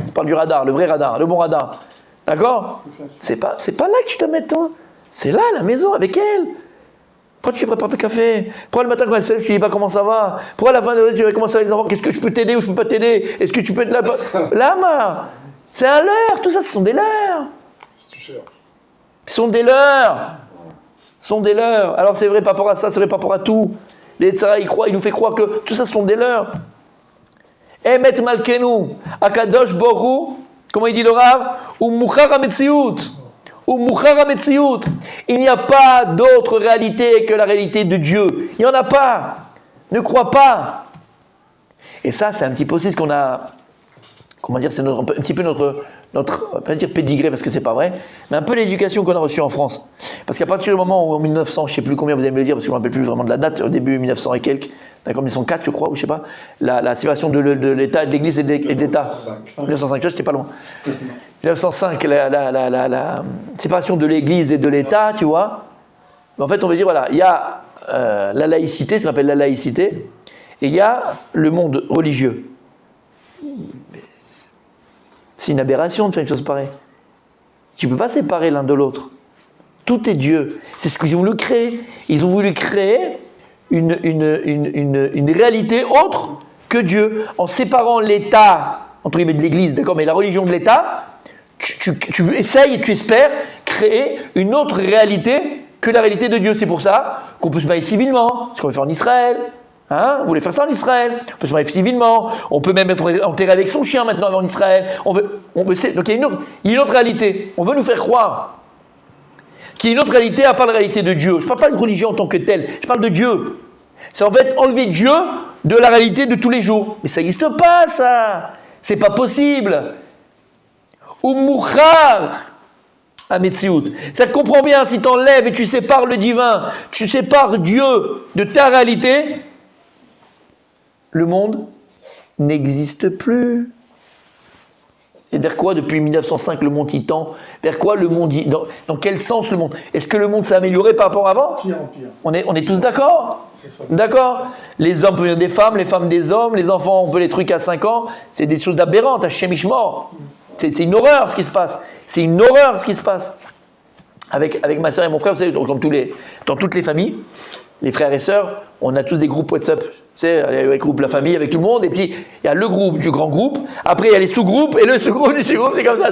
Speaker 1: C'est pas du radar, le vrai radar, le bon radar. D'accord? C'est pas là que tu dois mettre, toi. C'est là, à la maison, avec elle. Pourquoi tu ne prépares pas le café? Pourquoi le matin quand elle se lève, tu ne dis pas comment ça va? Pourquoi à la fin de la journée, tu vas commencer avec les enfants? Qu'est-ce que je peux t'aider ou je ne peux pas t'aider? Est-ce que tu peux être là? Lama! C'est un leurre, tout ça, ce sont des leurres.
Speaker 2: C'est tout cher.
Speaker 1: Ce sont des leurres. sont des leurs. Alors c'est vrai par rapport à ça, c'est vrai par rapport à tout. Les Tzara, il nous fait croire que tout ça sont des leurs. Emet Malkenu, Akadosh Borou, comment il dit le Rav? Ou Mouchar HaMetziut. Ou Mouchar HaMetziut. Il n'y a pas d'autre réalité que la réalité de Dieu. Il n'y en a pas. Ne crois pas. Et ça, c'est un petit peu aussi ce qu'on a. Comment dire, c'est un petit peu notre on va pas dire pédigré parce que c'est pas vrai, mais un peu l'éducation qu'on a reçue en France. Parce qu'à partir du moment où en 1900, je sais plus combien vous allez me le dire, parce que je ne me rappelle plus vraiment de la date, au début 1900 et quelques, d'accord, 1904 je crois, ou je sais pas, la séparation de l'État et de l'Église et de l'État. 1905, je n'étais pas loin. 1905, la séparation de l'Église et de l'État, tu vois. Mais en fait, on veut dire, voilà, il y a la laïcité, ce qu'on appelle la laïcité, et il y a le monde religieux. C'est une aberration de faire une chose pareille. Tu ne peux pas séparer l'un de l'autre. Tout est Dieu. C'est ce qu'ils ont voulu créer. Ils ont voulu créer une réalité autre que Dieu. En séparant l'État, entre guillemets, de l'Église, d'accord, mais la religion de l'État, tu essayes et tu espères créer une autre réalité que la réalité de Dieu. C'est pour ça qu'on peut se marier civilement, ce qu'on veut faire en Israël. Hein, vous voulez faire ça en Israël? On peut se marier civilement, on peut même être enterré avec son chien maintenant en Israël. Donc il y a une autre réalité. On veut nous faire croire qu'il y a une autre réalité à part la réalité de Dieu. Je ne parle pas de religion en tant que telle, je parle de Dieu. C'est en fait enlever Dieu de la réalité de tous les jours. Mais ça n'existe pas, ça. C'est pas possible. Umuchar à Metsiout. Ça te comprend bien, si tu enlèves et tu sépares le divin, tu sépares Dieu de ta réalité, le monde n'existe plus. Et vers quoi, depuis 1905, le monde y tend? Vers quoi le monde y... Dans quel sens le monde? Est-ce que le monde s'est amélioré par rapport à avant?
Speaker 3: Pire en pire.
Speaker 1: On est tous d'accord? D'accord? Les hommes peuvent devenir des femmes, les femmes des hommes, les enfants, on peut les trucs à 5 ans. C'est des choses aberrantes, à Shemishmor. C'est une horreur ce qui se passe. C'est une horreur ce qui se passe. Avec ma soeur et mon frère, vous savez, dans toutes les familles, les frères et sœurs, on a tous des groupes WhatsApp. Tu sais, avec le groupe La Famille, avec tout le monde, et puis il y a le groupe du grand groupe, après il y a les sous-groupes, et le sous-groupe du sous-groupe, c'est comme ça.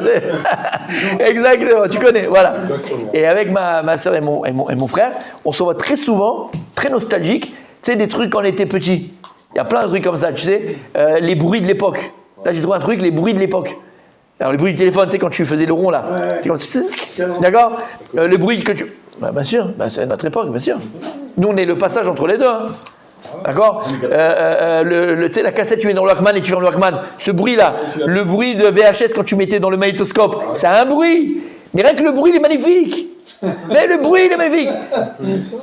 Speaker 1: Exactement, tu connais, voilà. Exactement. Et avec ma soeur et mon frère, on se voit très souvent, très nostalgique, tu sais, des trucs quand on était petit. Il y a plein de trucs comme ça, tu sais, les bruits de l'époque. Là, j'ai trouvé un truc, les bruits de l'époque. Alors, le bruit du téléphone, c'est quand tu faisais le rond, là. Ouais. C'est comme... D'accord. Le bruit que tu... Bah, bien sûr, c'est notre époque, bien sûr. Nous, on est le passage entre les deux. Hein. D'accord. Tu sais, la cassette, tu mets dans le Walkman et tu fais le Walkman. Ce bruit-là, le bruit de VHS quand tu mettais dans le magnétoscope, c'est un bruit. Mais rien que le bruit, il est magnifique. Mais le bruit, il est magnifique.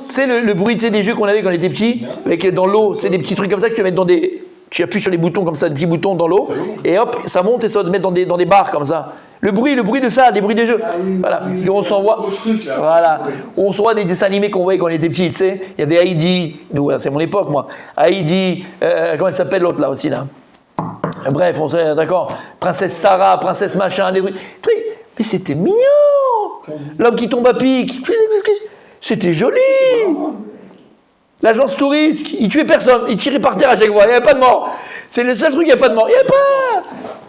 Speaker 1: C'est le bruit, tu sais, des jeux qu'on avait quand on était petits, avec dans l'eau, c'est des petits trucs comme ça que tu vas mettre dans des... Tu appuies sur les boutons comme ça, des petits boutons dans l'eau, et hop, ça monte et ça va te mettre dans des barres comme ça. Le bruit de ça, des bruits de jeux. Voilà. Et on s'envoie. Voilà. On s'envoie des dessins animés qu'on voyait quand on était petits, tu sais. Il y avait Heidi, c'est mon époque, moi. Heidi, comment elle s'appelle l'autre là aussi là? Bref, on sait, d'accord. Princesse Sarah, princesse machin, des trucs. Mais c'était mignon. L'homme qui tombe à pic. C'était joli. L'agence touriste, il tuait personne, il tirait par terre à chaque fois, il n'y avait pas de mort. C'est le seul truc, il n'y a pas de mort, il n'y avait pas.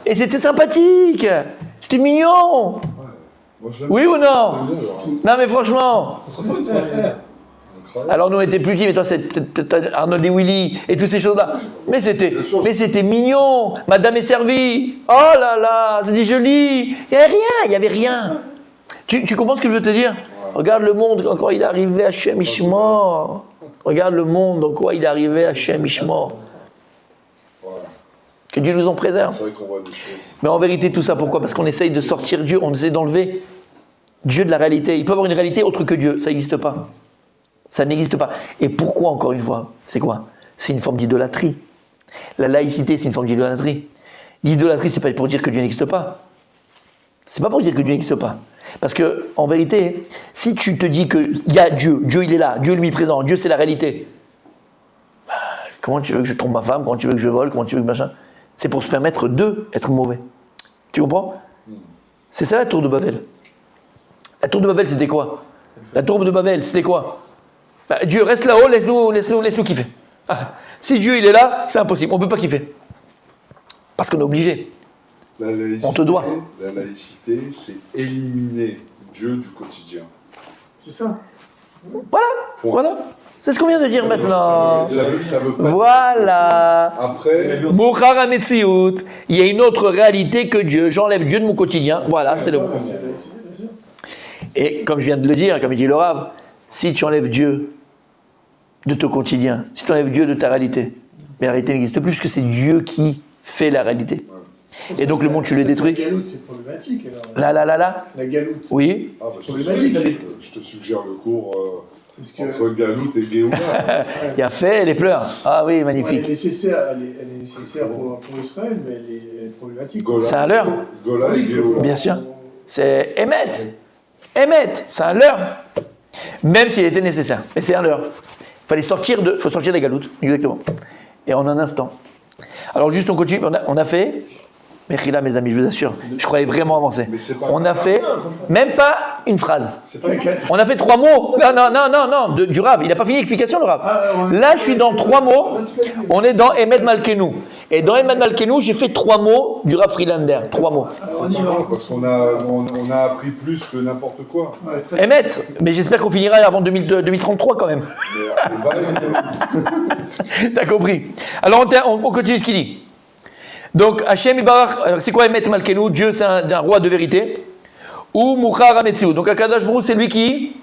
Speaker 1: Et c'était sympathique, c'était mignon. Oui ou non? Non mais franchement. Alors nous on était plus petits, mais toi c'est Arnold et Willy et toutes ces choses-là. Mais c'était mignon. Madame est servie. Oh là là, c'était joli. Il n'y avait rien. Tu comprends ce que je veux te dire? Regarde le monde, en quoi il est arrivé à Shemishmor. Regarde le monde, en quoi il est arrivé à Shemishmor. Que Dieu nous en préserve.
Speaker 2: C'est vrai qu'on voit des choses.
Speaker 1: Mais en vérité, tout ça, pourquoi? Parce qu'on essaye de sortir Dieu, on essaie d'enlever Dieu de la réalité. Il peut y avoir une réalité autre que Dieu, ça n'existe pas. Ça n'existe pas. Et pourquoi, encore une fois? C'est quoi? C'est une forme d'idolâtrie. La laïcité, c'est une forme d'idolâtrie. L'idolâtrie, c'est pas pour dire que Dieu n'existe pas. C'est pas pour dire que Dieu n'existe pas. Parce que, en vérité, si tu te dis qu'il y a Dieu, Dieu il est là, Dieu lui présent, Dieu c'est la réalité, bah, comment tu veux que je trompe ma femme, comment tu veux que je vole, comment tu veux que machin? C'est pour se permettre d'être mauvais. Tu comprends? C'est ça la tour de Babel. La tour de Babel c'était quoi? La tour de Babel c'était quoi? Bah, Dieu reste là-haut, laisse-nous kiffer. Ah, si Dieu il est là, c'est impossible, on ne peut pas kiffer. Parce qu'on est obligé. On te doit.
Speaker 2: La laïcité, c'est éliminer Dieu du quotidien.
Speaker 3: C'est ça.
Speaker 1: Voilà. C'est ce qu'on vient de dire maintenant.
Speaker 2: Ça veut pas
Speaker 1: Voilà.
Speaker 2: Après,
Speaker 1: Mouchar HaMetziut, il y a une autre réalité que Dieu. J'enlève Dieu de mon quotidien. Voilà, c'est le mot. Et comme je viens de le dire, comme il dit le Rav, si tu enlèves Dieu de ton quotidien, si tu enlèves Dieu de ta réalité, mais la réalité n'existe plus puisque c'est Dieu qui fait la réalité. Et donc le monde, tu le détruis.
Speaker 4: La galoute, c'est problématique. Alors.
Speaker 1: Là.
Speaker 4: La galoute.
Speaker 1: Oui.
Speaker 2: je te suggère le cours entre Galoute et Géoula.
Speaker 1: Il y a fait, les pleurs. Ah oui, magnifique.
Speaker 4: Elle est nécessaire, pour Israël, mais elle est problématique.
Speaker 1: C'est un leurre.
Speaker 2: Gola et Géoula.
Speaker 1: Bien sûr. C'est Emet, c'est un leurre. Même s'il était nécessaire. Mais c'est un leurre. Il faut sortir des galoutes, exactement. Et en un instant. Alors juste on continue, on a fait, Mechila mes amis, je vous assure, je croyais vraiment avancer. On a fait, même pas une phrase. On a fait 3 mots. Non, du Rav, il n'a pas fini l'explication le Rav. Là je suis dans 3 mots, on est dans Emet Malkenou. Et dans Emet Malkenou, j'ai fait 3 mots du Rav Friedlander, 3 mots.
Speaker 2: C'est pas grave, parce qu'on a appris plus que n'importe quoi.
Speaker 1: Emet, mais j'espère qu'on finira avant 2033 quand même. T'as compris. Alors on continue ce qu'il dit. Donc Hachem Ibarach, c'est quoi Emet Malkenou? Dieu c'est un roi de vérité. Ou Mouchar HaMetziut. Donc Akadosh Baruch Hu c'est lui qui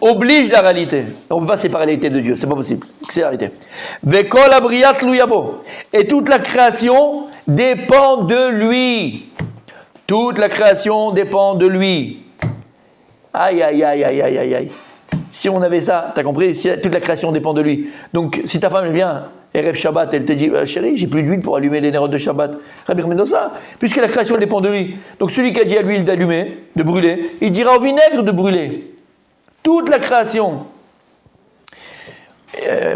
Speaker 1: oblige la réalité. On ne peut pas séparer la réalité de Dieu, c'est pas possible. C'est la réalité. Vekol abriat luyabo. Et toute la création dépend de lui. Toute la création dépend de lui. Aïe. Si on avait ça, t'as compris? Si toute la création dépend de lui. Donc si ta femme elle vient, Erev Shabbat, elle te dit chérie, j'ai plus d'huile pour allumer les nérodes de Shabbat. Rabbi Mendoza, puisque la création dépend de lui. Donc celui qui a dit à l'huile d'allumer, de brûler, il dira au vinaigre de brûler. Toute la création.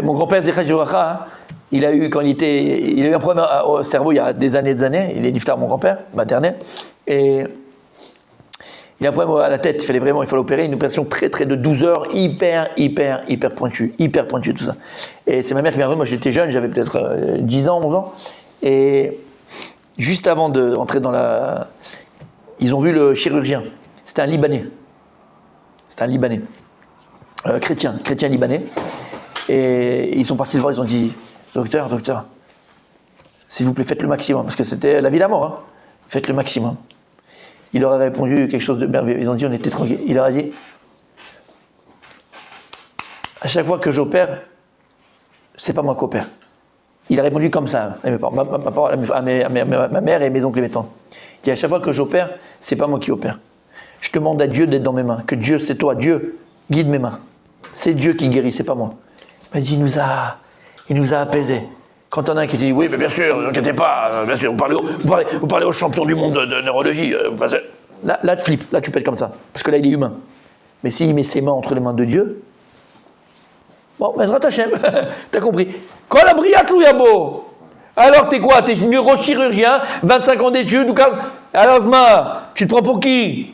Speaker 1: Mon grand-père Zechach Yoracha, il a eu un problème au cerveau il y a des années, il est niftar mon grand-père maternel, et il a un problème à la tête, il fallait opérer, une opération très de 12 heures, hyper pointue tout ça. Et c'est ma mère qui m'a revu, moi j'étais jeune, j'avais peut-être 10 ans, 11 ans, et juste avant de rentrer ils ont vu le chirurgien, c'était un Libanais, chrétien libanais, et ils sont partis le voir, ils ont dit docteur, s'il vous plaît faites le maximum, parce que c'était la vie et la mort, hein. Faites le maximum. Il leur a répondu quelque chose de merveilleux. Ils ont dit on était tranquille. Il leur a dit à chaque fois que j'opère, c'est pas moi qui opère. Il a répondu comme ça à ma mère et mes oncles et mes tantes. Il dit à chaque fois que j'opère, c'est pas moi qui opère. Je demande à Dieu d'être dans mes mains. Que Dieu, c'est toi, Dieu, guide mes mains. C'est Dieu qui guérit, c'est pas moi. Il m'a dit il nous a apaisés. Quand on a un qui dit oui, mais bien sûr, ne inquiétez pas, bien sûr, vous parlez au champion du monde de neurologie. Là, tu flippes, là, tu peux être comme ça. Parce que là, il est humain. Mais s'il met ses mains entre les mains de Dieu, bon, Bezrat Hashem, t'as compris. Kol abriat luyabo. Alors, t'es quoi? T'es neurochirurgien, 25 ans d'études, ou alors, Zma, tu te prends pour qui?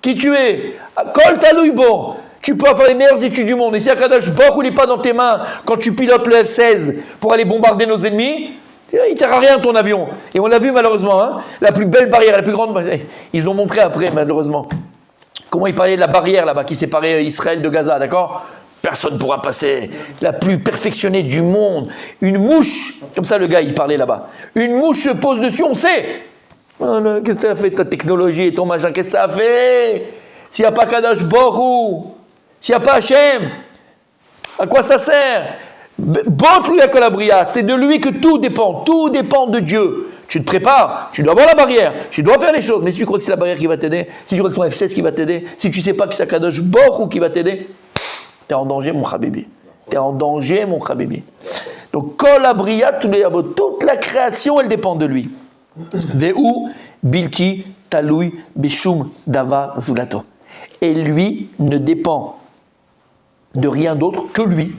Speaker 1: Qui tu es? Kol talouibo. Tu peux avoir les meilleures études du monde. Et si Akadosh Baruch Hu n'est pas dans tes mains quand tu pilotes le F-16 pour aller bombarder nos ennemis, il ne sert à rien ton avion. Et on l'a vu malheureusement, hein, la plus belle barrière, la plus grande. Ils ont montré après, malheureusement, comment ils parlaient de la barrière là-bas qui séparait Israël de Gaza, d'accord? Personne ne pourra passer. La plus perfectionnée du monde. Une mouche, comme ça le gars il parlait là-bas. Une mouche se pose dessus, on sait. Voilà, qu'est-ce que ça a fait ta technologie et ton machin? Qu'est-ce que ça a fait? S'il n'y a pas Kadosh Baruch Hu, s'il n'y a pas Hachem, à quoi ça sert? C'est de lui que tout dépend de Dieu. Tu te prépares, tu dois avoir la barrière, tu dois faire les choses, mais si tu crois que c'est la barrière qui va t'aider, si tu crois que ton F-16 qui va t'aider, si tu ne sais pas que c'est Kadosh Baruch Hu qui va t'aider, tu es en danger mon Habibi. Donc Kol abriat toute la création elle dépend de lui. Ve'u bilti talui bishum davar zulato. Et lui ne dépend de rien d'autre que lui.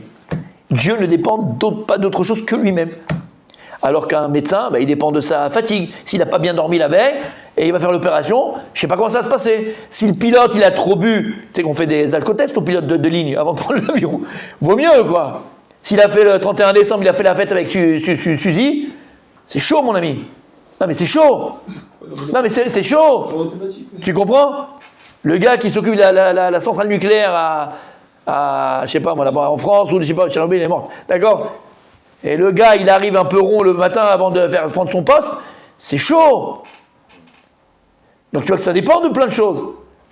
Speaker 1: Dieu ne dépend pas d'autre chose que lui-même. Alors qu'un médecin, il dépend de sa fatigue. S'il n'a pas bien dormi la veille et il va faire l'opération, je ne sais pas comment ça va se passer. Si le pilote il a trop bu, tu sais qu'on fait des alcotests au pilote de ligne avant de prendre l'avion. Vaut mieux quoi. S'il a fait le 31 décembre, il a fait la fête avec Suzy, c'est chaud mon ami. Non mais c'est chaud. Non mais c'est chaud. Tu comprends? Le gars qui s'occupe de la centrale nucléaire je sais pas moi, là-bas en France, ou je sais pas, Tchernobyl, il est mort. D'accord? Et le gars, il arrive un peu rond le matin avant de prendre son poste, c'est chaud. Donc tu vois que ça dépend de plein de choses.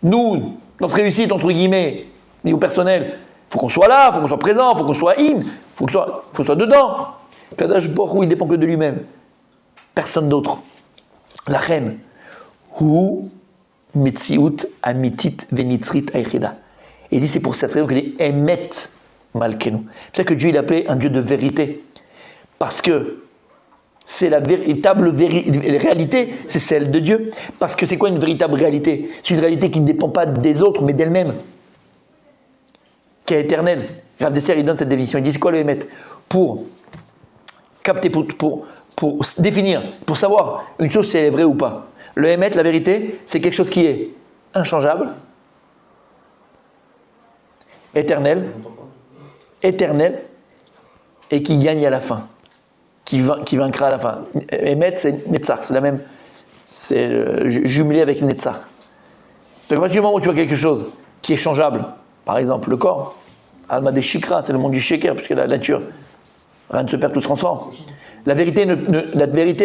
Speaker 1: Nous, notre réussite, entre guillemets, niveau personnel, il faut qu'on soit là, il faut qu'on soit présent, il faut qu'on soit il faut qu'on soit dedans. Kadash Baruch Hu, il dépend que de lui-même. Personne d'autre. La reine. Hu Metziut Amitit Venitzrit Aichida. Et il dit c'est pour cette raison qu'il est Emet Malkenu. C'est ça que Dieu il appelait un Dieu de vérité. Parce que c'est la véritable réalité, c'est celle de Dieu. Parce que c'est quoi une véritable réalité? C'est une réalité qui ne dépend pas des autres, mais d'elle-même. Qui est éternelle. Rav Dessler, il donne cette définition. Il dit c'est quoi le Emet? Pour capter, pour définir, pour savoir une chose si elle est vraie ou pas. Le Emet, la vérité, c'est quelque chose qui est inchangeable, éternel, et qui gagne à la fin, qui vaincra à la fin. Emet, c'est Netzach, c'est la même, c'est jumelé avec Netzach. Donc à partir du moment où tu vois quelque chose qui est changeable, par exemple le corps, Alma des Shikra, c'est le monde du Sheker, puisque la nature, rien ne se perd, tout se transforme. La vérité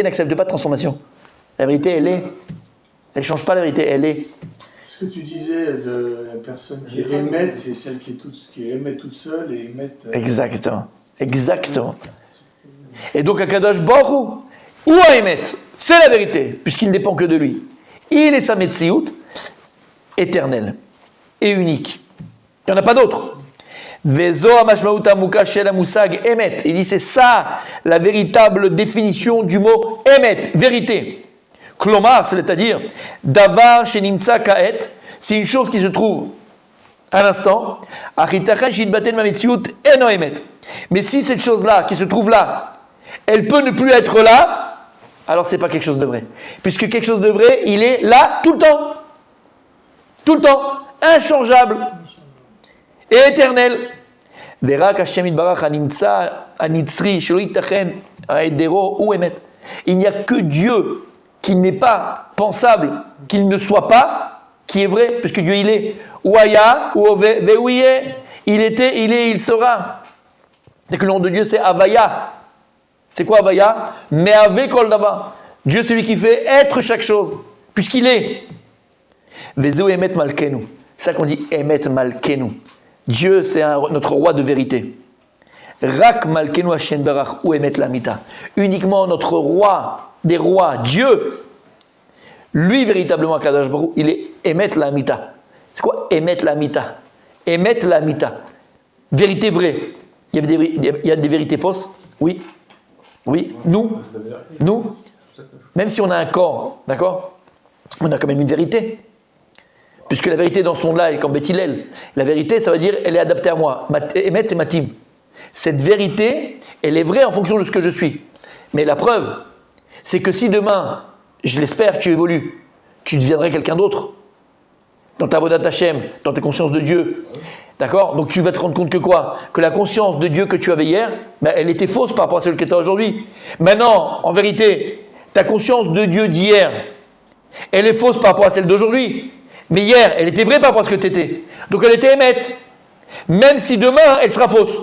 Speaker 1: n'accepte pas de transformation. La vérité, elle ne change pas la vérité, elle est.
Speaker 4: Ce que tu disais de la personne qui est émette, c'est celle qui émet toute seule et émette.
Speaker 1: Exactement. Et donc, Akadosh Baruch Hu, ou à émettre, c'est la vérité, puisqu'il ne dépend que de lui. Il est sa Metsiout, éternelle et unique. Il n'y en a pas d'autre. Vezo amashmaut amuka shel amusag emet. Il dit c'est ça la véritable définition du mot emet, vérité. Klomar, c'est-à-dire davar shenimtsa kaet, c'est une chose qui se trouve à l'instant. Achitachen shitbaten mametziut eno emet. Mais si cette chose-là qui se trouve là, elle peut ne plus être là, alors c'est pas quelque chose de vrai. Puisque quelque chose de vrai, il est là tout le temps. Tout le temps, inchangeable et éternel. Verak Hashem Yitbarach animtsa anitzri shelo yitachen aedero ou emet. Il n'y a que Dieu qui n'est pas pensable, qu'il ne soit pas, qui est vrai, puisque Dieu il est. Ouaya ou veouye, il était, il est, il sera. C'est que le nom de Dieu c'est Avaya. C'est quoi Avaya? Me'ave kol davar. Dieu c'est lui qui fait être chaque chose, puisqu'il est. Vezeu emet malkenu. C'est ça qu'on dit emet malkenu. Dieu, c'est notre roi de vérité. Rak malkenu Hashem barach ou emet lamita. Uniquement notre roi des rois, Dieu, lui véritablement Kadosh Baruch Hu, il est emet lamita. C'est quoi emet lamita? Emet lamita. Vérité vraie. Il y a des vérités fausses? Oui. Oui. Nous, même si on a un corps, d'accord? On a quand même une vérité. Puisque la vérité dans ce monde-là, elle est comme Bethilel. La vérité, ça veut dire, elle est adaptée à moi. Emet, c'est matim. Cette vérité, elle est vraie en fonction de ce que je suis. Mais la preuve, c'est que si demain, je l'espère, tu évolues, tu deviendrais quelqu'un d'autre. Dans ta Avodat Hashem, dans ta conscience de Dieu. D'accord? Donc tu vas te rendre compte que quoi? Que la conscience de Dieu que tu avais hier, ben, elle était fausse par rapport à celle que tu as aujourd'hui. Maintenant, en vérité, ta conscience de Dieu d'hier, elle est fausse par rapport à celle d'aujourd'hui. Mais hier, elle était vraie par rapport à ce que tu étais. Donc elle était émette. Même si demain, elle sera fausse.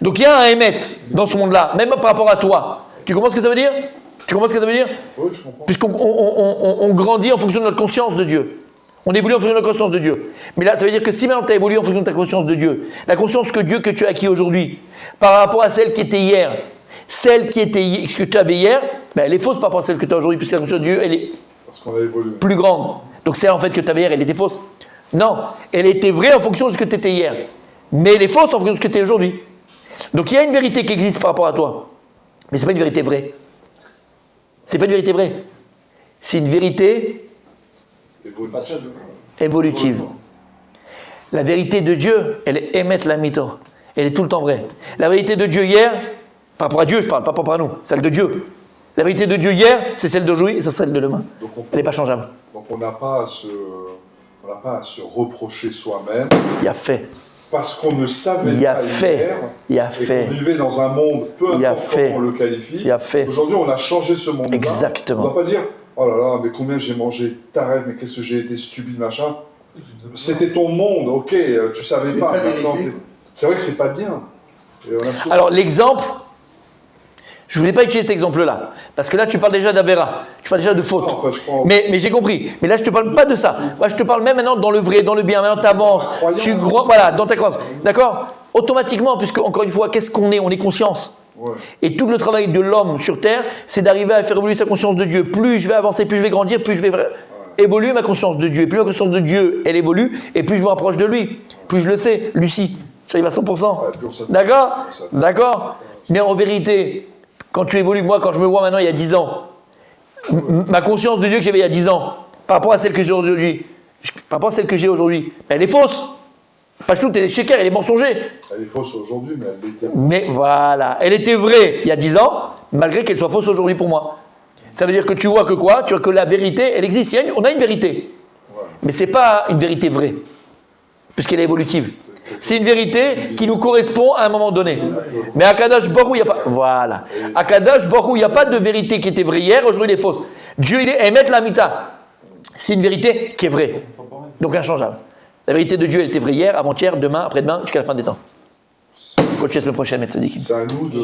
Speaker 1: Donc il y a un émette dans ce monde-là, même par rapport à toi. Tu comprends ce que ça veut dire? Oui, je comprends. Puisqu'on grandit en fonction de notre conscience de Dieu. On évolue en fonction de notre conscience de Dieu. Mais là, ça veut dire que si maintenant tu as évolué en fonction de ta conscience de Dieu, la conscience que Dieu que tu as acquis aujourd'hui, par rapport à celle qui était hier, celle qui était ce que tu avais hier, ben, elle est fausse par rapport à celle que tu as aujourd'hui, puisque la conscience de Dieu, elle est
Speaker 2: parce qu'on a évolué.
Speaker 1: Plus grande. Donc celle en fait que tu avais hier, elle était fausse. Non, elle était vraie en fonction de ce que tu étais hier. Mais elle est fausse en fonction de ce que tu es aujourd'hui. Donc il y a une vérité qui existe par rapport à toi. Mais ce n'est pas une vérité vraie. C'est pas une vérité vraie. C'est une vérité évolutive. La vérité de Dieu, elle est émettre la mytho. Elle est tout le temps vraie. La vérité de Dieu hier, par rapport à Dieu je parle, pas par rapport à nous, celle de Dieu. La vérité de Dieu hier, c'est celle d'aujourd'hui et c'est celle de demain. Elle n'est pas changeable.
Speaker 2: Donc on n'a pas à se reprocher soi-même.
Speaker 1: Il y a fait.
Speaker 2: Parce qu'on ne savait pas hier.
Speaker 1: Il y a fait.
Speaker 2: Qu'on vivait dans un monde, peu importe comment on le qualifie.
Speaker 1: Il y a fait.
Speaker 2: Aujourd'hui, on a changé ce monde-là.
Speaker 1: Exactement.
Speaker 2: On ne doit pas dire, oh là là, mais combien j'ai mangé taref, mais qu'est-ce que j'ai été stupide, machin. C'était ton monde, ok, tu savais
Speaker 4: C'est
Speaker 2: pas.
Speaker 4: ta
Speaker 2: Maintenant,
Speaker 4: vérité.
Speaker 2: c'est vrai que c'est pas bien. Et on a souvent-
Speaker 1: Alors l'exemple, je ne voulais pas utiliser cet exemple-là, parce que là tu parles déjà d'Avera, tu parles déjà de faute.
Speaker 2: Non, enfin, je prends-
Speaker 1: Mais j'ai compris. Mais là je ne te parle pas de ça. Moi je te parle même maintenant dans le vrai, dans le bien. Maintenant tu avances,
Speaker 2: croyance.
Speaker 1: tu crois, voilà, dans ta croyance. D'accord? Automatiquement, puisque encore une fois, qu'est-ce qu'on est? On est conscience.
Speaker 2: Ouais.
Speaker 1: Et tout le travail de l'homme sur Terre, c'est d'arriver à faire évoluer sa conscience de Dieu. Plus je vais avancer, plus je vais grandir, plus je vais évoluer ma conscience de Dieu. Et plus ma conscience de Dieu, elle évolue, et plus je me rapproche de lui. Plus je le sais. Lucie, j'arrive à 100%.
Speaker 2: Ouais, plus on s'attache.
Speaker 1: D'accord?
Speaker 2: On s'attache.
Speaker 1: D'accord? Mais en vérité, quand tu évolues, moi, quand je me vois maintenant il y a 10 ans, ma conscience de Dieu que j'avais il y a 10 ans, par rapport à celle que j'ai aujourd'hui, elle est fausse. Pas tout, elle est chéquère, elle est mensonger.
Speaker 2: Elle est fausse aujourd'hui, mais elle l'était.
Speaker 1: Mais voilà, elle était vraie il y a 10 ans, malgré qu'elle soit fausse aujourd'hui pour moi. Ça veut dire que tu vois que quoi? Tu vois que la vérité, elle existe. On a une vérité.
Speaker 2: Ouais.
Speaker 1: Mais ce n'est pas une vérité vraie, puisqu'elle est évolutive. C'est une vérité qui nous correspond à un moment donné. Mais à Kadosh Baruch Hu, il n'y a pas. Voilà. À Kadosh Baruch Hu, il n'y a pas de vérité qui était vraie hier, aujourd'hui elle est fausse. Dieu, il est Emet Lamita. C'est une vérité qui est vraie. Donc inchangeable. La vérité de Dieu, elle était vraie hier, avant-hier, demain, après-demain, jusqu'à la fin des temps. Coach la semaine prochaine, Metz Sadikim.
Speaker 2: C'est à nous de.